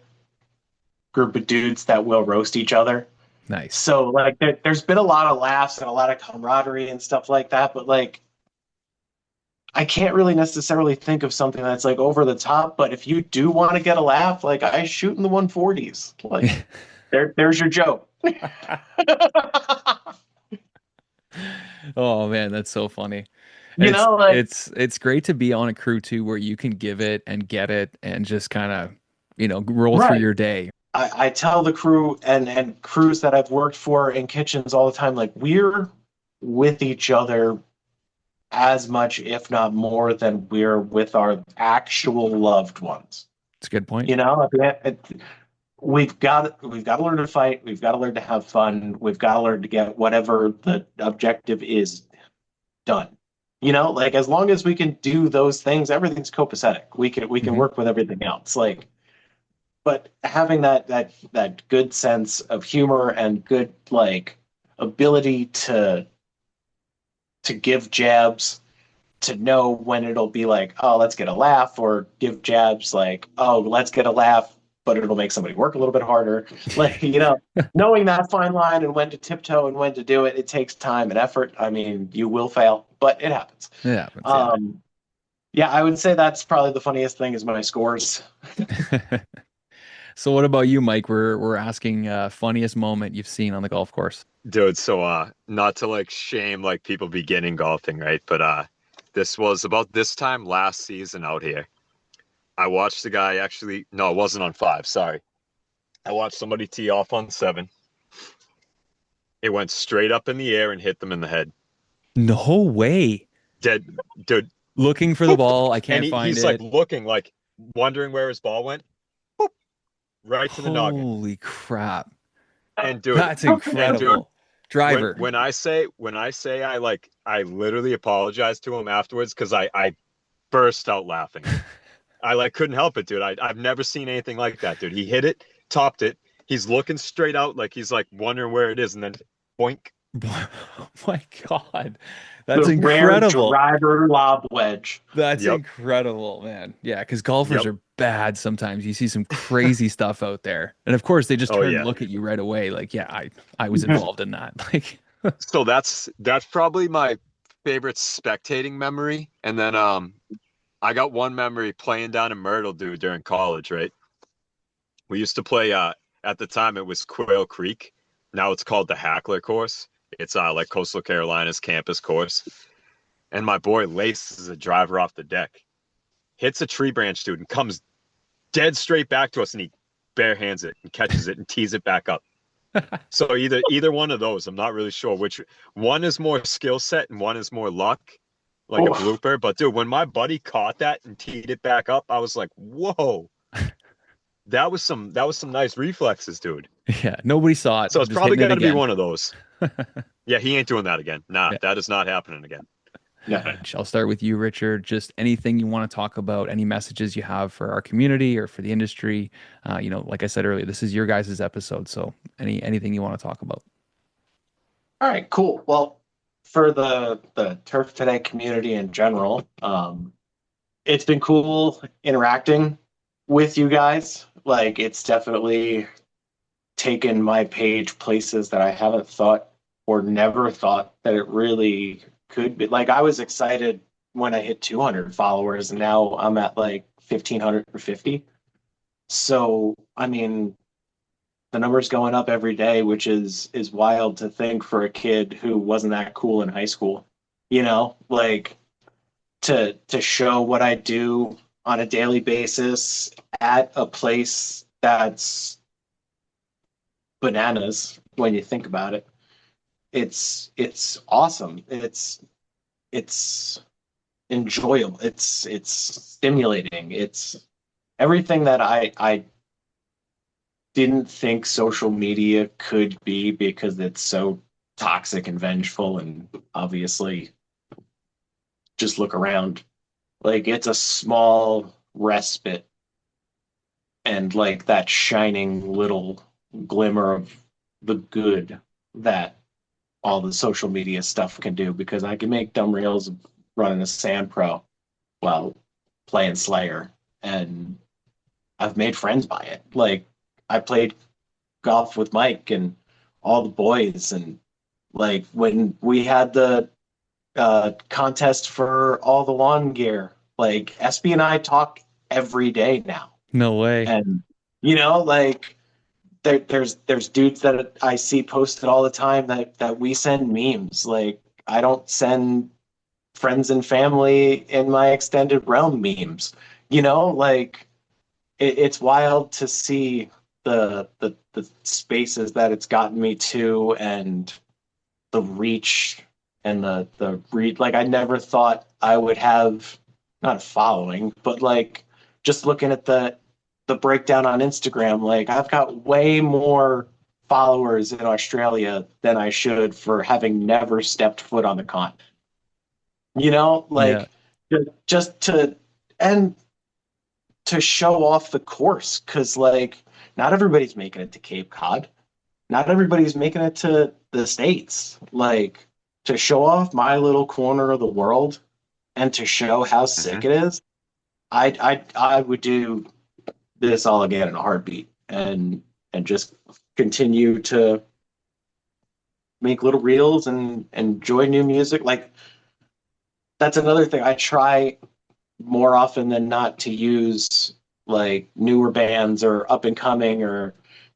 group of dudes that will roast each other.
Nice.
So like there's been a lot of laughs and a lot of camaraderie and stuff like that, but like I can't really necessarily think of something that's like over the top, but if you do want to get a laugh, like I shoot in the 140s. Like there's your joke.
Oh man, that's so funny. And
You know, like
it's great to be on a crew too where you can give it and get it and just kind of, roll through
right.
your day.
I tell the crew and crews that I've worked for in kitchens all the time, like we're with each other as much, if not more, than we're with our actual loved ones.
It's a good point.
You know, we've got to learn to fight. We've got to learn to have fun. We've got to learn to get whatever the objective is done. You know, like as long as we can do those things, everything's copacetic. We can work with everything else. Like, but having that good sense of humor and good like ability to give jabs, to know when it'll be like, oh, let's get a laugh, or give jabs like, oh, let's get a laugh, but it'll make somebody work a little bit harder. Like, knowing that fine line and when to tiptoe and when to do it, it takes time and effort. I mean, you will fail, but it happens.
It happens.
Yeah, I would say that's probably the funniest thing is my scores.
So what about you, Mike? We're asking funniest moment you've seen on the golf course.
Dude, so not to like shame like people beginning golfing, right? But this was about this time last season out here. I watched the guy actually, no, it wasn't on 5, sorry. I watched somebody tee off on 7. It went straight up in the air and hit them in the head.
No way.
Dead, dude.
Looking for the ball, I can't find
he's
it.
like looking, like wondering where his ball went. Boop, right to the noggin.
Holy crap.
And dude,
That's incredible. Driver.
When I say I literally apologized to him afterwards because I burst out laughing. I like couldn't help it, dude. I've never seen anything like that, dude. He hit it, topped it. He's looking straight out like he's like wondering where it is, and then boink.
Oh my God. That's
The
incredible.
Rare driver lob wedge.
That's incredible, man. Yeah, because golfers are bad sometimes. You see some crazy stuff out there. And of course they just turn and look at you right away. Like, yeah, I was involved in that. Like
so that's probably my favorite spectating memory. And then I got one memory playing down in Myrtle, dude, during college, right? We used to play at the time it was Quail Creek. Now it's called the Hackler course. It's like Coastal Carolina's campus course. And my boy laces a driver off the deck, hits a tree branch, dude, and comes dead straight back to us, and he bare hands it and catches it and tees it back up. So either one of those, I'm not really sure which one is more skill set and one is more luck, like a blooper. But dude, when my buddy caught that and teed it back up, I was like, whoa. That was some nice reflexes, dude.
Yeah, nobody saw it.
So it's probably got to be one of those. Yeah, he ain't doing that again. Nah, that is not happening again.
Yeah. I'll start with you, Richard. Just anything you want to talk about, any messages you have for our community or for the industry. Like I said earlier, this is your guys' episode. So anything you want to talk about.
All right, cool. Well, for the Turf Today community in general, it's been cool interacting with you guys. Like, it's definitely taken my page places that I haven't thought or never thought that it really could be. Like, I was excited when I hit 200 followers, and now I'm at like 1,550. So, I mean, the number's going up every day, which is wild to think for a kid who wasn't that cool in high school. Like, to show what I do on a daily basis at a place that's bananas when you think about it. It's awesome. It's enjoyable. It's stimulating. It's everything that I didn't think social media could be, because it's so toxic and vengeful, and obviously just look around. Like, it's a small respite, and like that shining little glimmer of the good that all the social media stuff can do, because I can make dumb reels running a Sand Pro while playing Slayer, and I've made friends by it. Like, I played golf with Mike and all the boys, and like when we had the contest for all the lawn gear, like SB and I talk every day now.
No way.
And like there's dudes that I see posted all the time that we send memes. Like, I don't send friends and family in my extended realm memes. Like, it's wild to see the spaces that it's gotten me to, and the reach, and the read. Like, I never thought I would have, not a following, but like, just looking at the breakdown on Instagram, like, I've got way more followers in Australia than I should for having never stepped foot on the continent.
Yeah.
Like, just and to show off the course, because like, not everybody's making it to Cape Cod, not everybody's making it to the States. Like, to show off my little corner of the world, and to show how sick it is, I would do this all again in a heartbeat, and just continue to make little reels and enjoy new music. Like, that's another thing. I try more often than not to use like newer bands or up and coming, or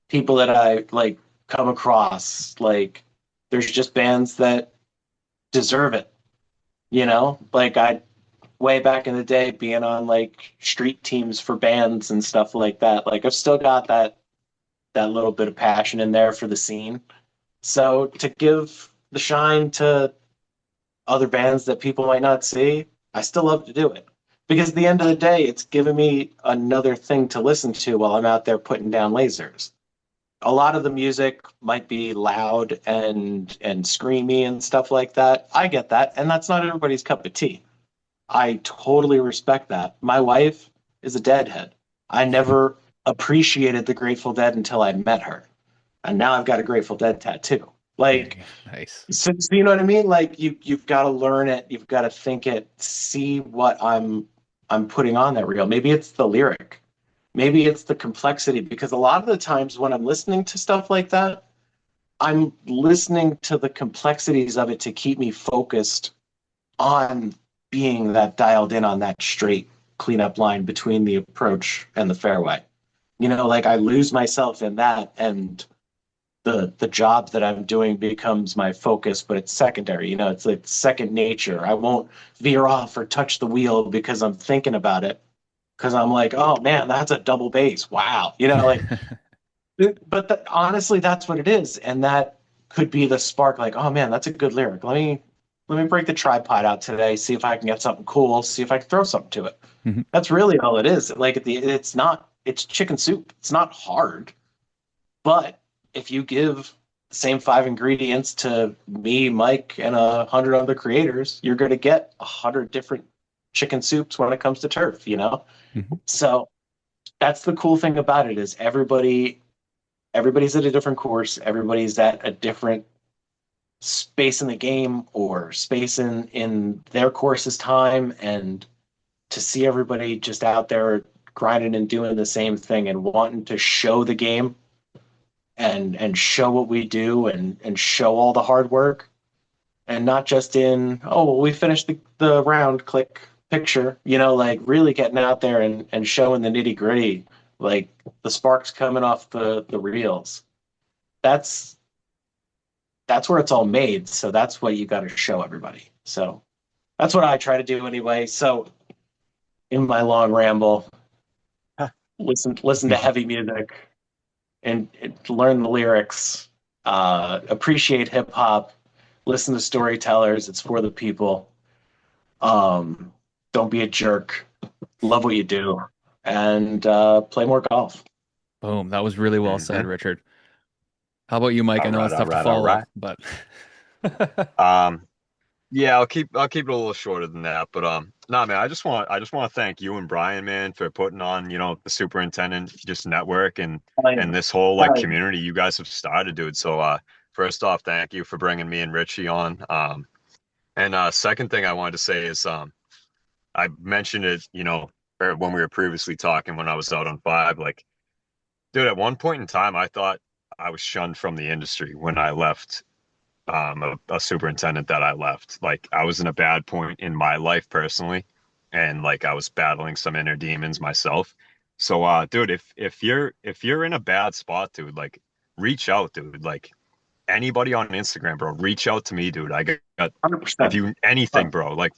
people that I like come across. Like, there's just bands that deserve it. Like, I way back in the day, being on like street teams for bands and stuff like that. Like, I've still got that little bit of passion in there for the scene. So to give the shine to other bands that people might not see, I still love to do it. Because at the end of the day, it's giving me another thing to listen to while I'm out there putting down lasers. A lot of the music might be loud and screamy and stuff like that. I get that, and that's not everybody's cup of tea. I totally respect that. My wife is a Deadhead. I never appreciated the Grateful Dead until I met her, and now I've got a Grateful Dead tattoo. Like,
Nice.
so you know what I mean? Like, you've got to learn it, you've got to think it, see what I'm putting on that reel. Maybe it's the lyric, maybe it's the complexity, because a lot of the times when I'm listening to stuff like that, I'm listening to the complexities of it to keep me focused on being that dialed in on that straight cleanup line between the approach and the fairway. Like, I lose myself in that, and the job that I'm doing becomes my focus, but it's secondary. It's like second nature. I won't veer off or touch the wheel because I'm thinking about it, because I'm like, oh man, that's a double bass. Wow. Like, but honestly, that's what it is. And that could be the spark. Like, oh man, that's a good lyric. Let me break the tripod out today, see if I can get something cool, see if I can throw something to it.
Mhm.
That's really all it is. Like, it's chicken soup. It's not hard. But if you give the same 5 ingredients to me, Mike, and 100 other creators, you're going to get 100 different chicken soups when it comes to turf.
Mhm.
So that's the cool thing about it, is everybody's at a different course. Everybody's at a different space in the game, or space in their course's time. And to see everybody just out there grinding and doing the same thing and wanting to show the game and show what we do and show all the hard work, and not just in, oh, well, we finished the round, click picture, like really getting out there and showing the nitty gritty, like the sparks coming off the reels. That's where it's all made. So that's what you got to show everybody. So that's what I try to do anyway. So in my long ramble, listen to heavy music and learn the lyrics, appreciate hip hop, listen to storytellers. It's for the people. Don't be a jerk. Love what you do, and play more golf.
Boom. That was really well said, Richard. How about you, Mike? I know it's tough to follow up, but
yeah, I'll keep it a little shorter than that. But nah, man, I just want to thank you and Brian, man, for putting on, the superintendent just network and this whole like community you guys have started, dude. So first off, thank you for bringing me and Richie on. And second thing I wanted to say is I mentioned it, or when we were previously talking when I was out on 5, like, dude, at one point in time, I thought I was shunned from the industry when I left. A superintendent that I left. Like, I was in a bad point in my life personally, and like I was battling some inner demons myself. So dude, if you're in a bad spot, dude, like reach out, dude. Like anybody on Instagram, bro, reach out to me, dude. I got 100%. If you anything, bro. Like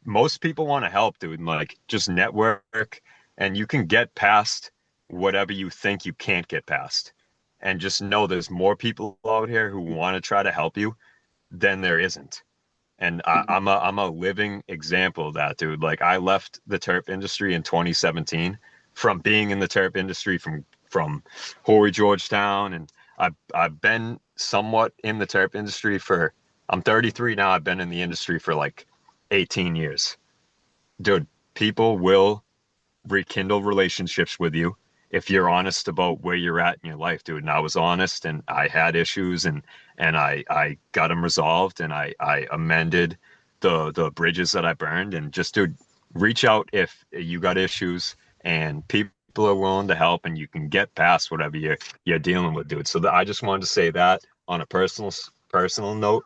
most people want to help, dude, and like just network, and you can get past whatever you think you can't get past. And just know there's more people out here who want to try to help you than there isn't. And I'm a living example of that, dude. Like, I left the turf industry in 2017 from being in the turf industry from Horry, Georgetown. And I've been somewhat in the turf industry I'm 33 now. I've been in the industry for like 18 years. Dude, people will rekindle relationships with you if you're honest about where you're at in your life, dude. And I was honest, and I had issues, and I got them resolved, and I amended the bridges that I burned. And just, dude, reach out if you got issues, and people are willing to help, and you can get past whatever you're dealing with, dude. So I just wanted to say that on a personal note.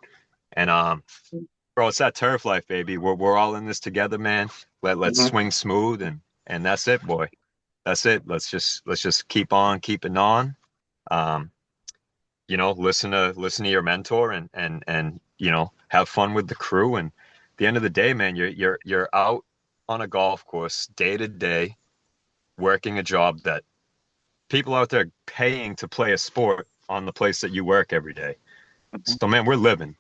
And bro, it's that turf life, baby. We're all in this together, man. Let's swing smooth, and that's it, boy. That's it. Let's just keep on keeping on. Listen to your mentor and have fun with the crew. And at the end of the day, man, you're out on a golf course day to day, working a job that people out there paying to play a sport on the place that you work every day. So, man, we're living.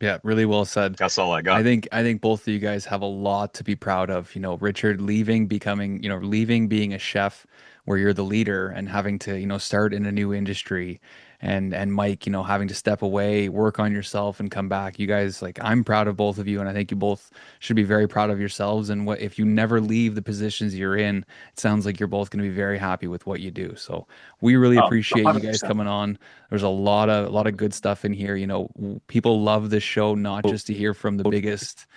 Yeah, really well said.
That's all I got.
I think both of you guys have a lot to be proud of. Richard leaving, being a chef where you're the leader and having to, start in a new industry, and Mike, having to step away, work on yourself and come back. You guys, like, I'm proud of both of you, and I think you both should be very proud of yourselves. And if you never leave the positions you're in, it sounds like you're both going to be very happy with what you do. So we really appreciate
100%.
You guys coming on. There's a lot of good stuff in here. People love this show, not just to hear from the biggest,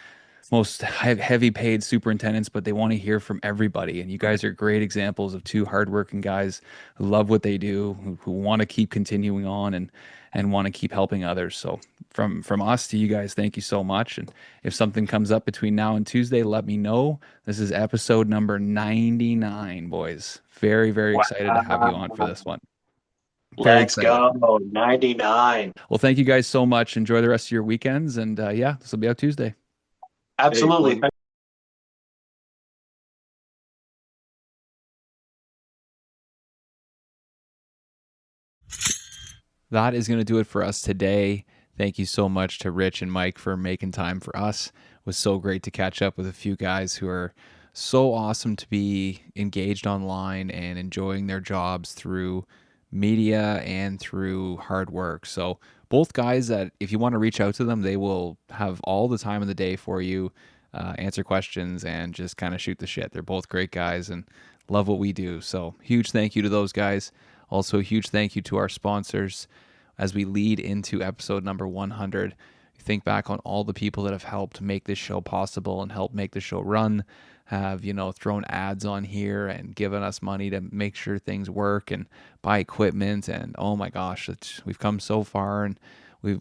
most heavy paid superintendents, but they want to hear from everybody. And you guys are great examples of two hardworking guys who love what they do, who want to keep continuing on and want to keep helping others. So from us to you guys, thank you so much. And if something comes up between now and Tuesday, let me know. This is episode number 99, boys. Very, very excited to have you on for this one.
Let's go. 99.
Well, thank you guys so much. Enjoy the rest of your weekends. And this will be out Tuesday.
Absolutely.
That is going to do it for us today. Thank you so much to Rich and Mike for making time for us. It was so great to catch up with a few guys who are so awesome to be engaged online and enjoying their jobs through media and through hard work. So both guys that, if you want to reach out to them, they will have all the time of the day for you, answer questions, and just kind of shoot the shit. They're both great guys and love what we do. So huge thank you to those guys. Also, a huge thank you to our sponsors as we lead into episode number 100. think back on all the people that have helped make this show possible and helped make the show run, have, thrown ads on here and given us money to make sure things work and buy equipment. And oh my gosh, we've come so far, and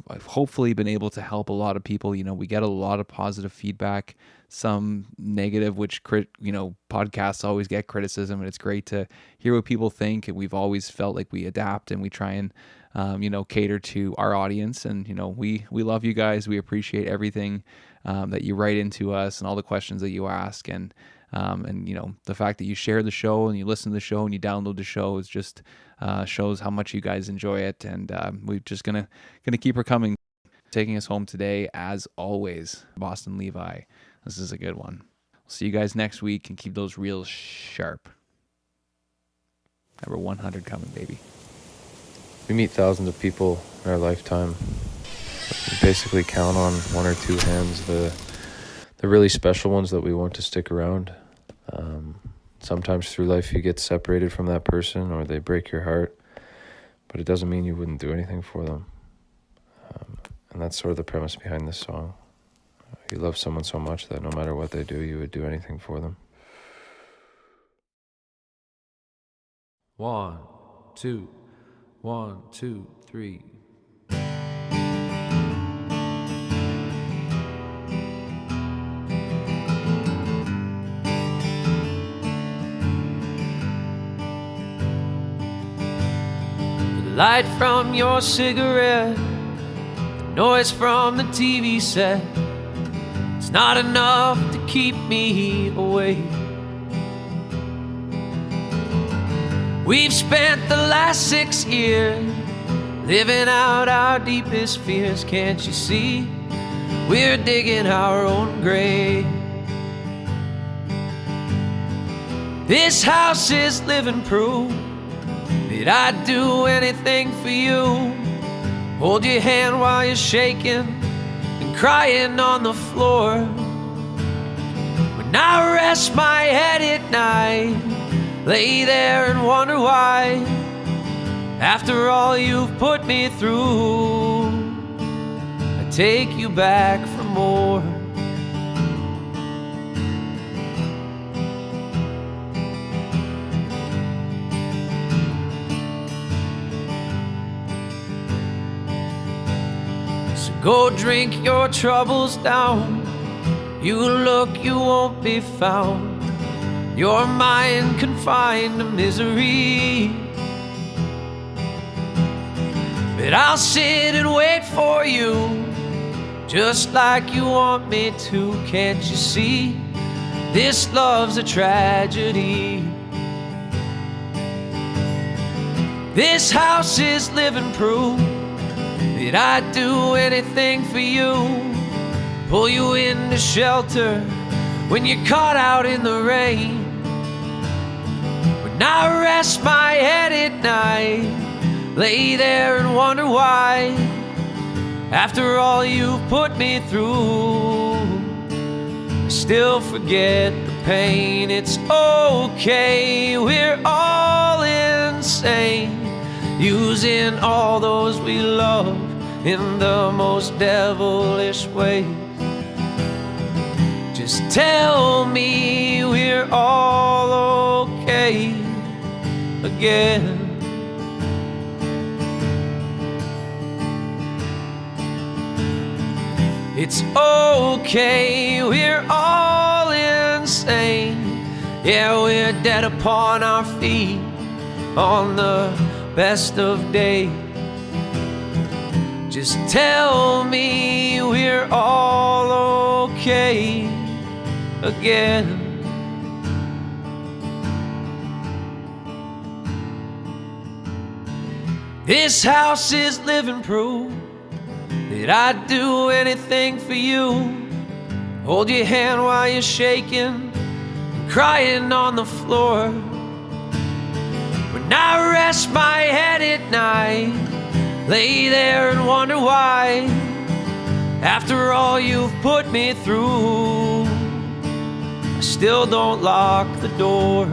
I've hopefully been able to help a lot of people. We get a lot of positive feedback, some negative, which podcasts always get criticism, and it's great to hear what people think. And we've always felt like we adapt and we try and cater to our audience. And we love you guys. We appreciate everything that you write into us and all the questions that you ask, and the fact that you share the show and you listen to the show and you download the show is just shows how much you guys enjoy it. And we're just gonna keep her coming. Taking us home today, as always, Boston Levi. This is a good one. We'll see you guys next week, and keep those reels sharp. Number 100 coming, baby.
We meet thousands of people in our lifetime. We basically count on one or two hands the really special ones that we want to stick around. Sometimes through life you get separated from that person, or they break your heart, but it doesn't mean you wouldn't do anything for them. And that's sort of the premise behind this song. You love someone so much that no matter what they do, you would do anything for them.
1, 2, 1, 2, 3. The light from your cigarette, the noise from the TV set, it's not enough to keep me awake. We've spent the last 6 years living out our deepest fears. Can't you see? We're digging our own grave. This house is living proof that I'd do anything for you. Hold your hand while you're shaking and crying on the floor. When I rest my head at night, lay there and wonder why, after all you've put me through, I take you back for more. So go drink your troubles down. You look, you won't be found. Your mind confined to misery. But I'll sit and wait for you, just like you want me to. Can't you see? This love's a tragedy. This house is living proof that I'd do anything for you. Pull you into shelter when you're caught out in the rain. When I rest my head at night, lay there and wonder why, after all you've put me through, I still forget the pain. It's okay, we're all insane, using all those we love in the most devilish ways. Just tell me we're all okay again. It's okay, we're all insane. Yeah, we're dead upon our feet on the best of days. Just tell me we're all okay again. This house is living proof that I'd do anything for you. Hold your hand while you're shaking and crying on the floor. When I rest my head at night, lay there and wonder why, after all you've put me through, I still don't lock the door.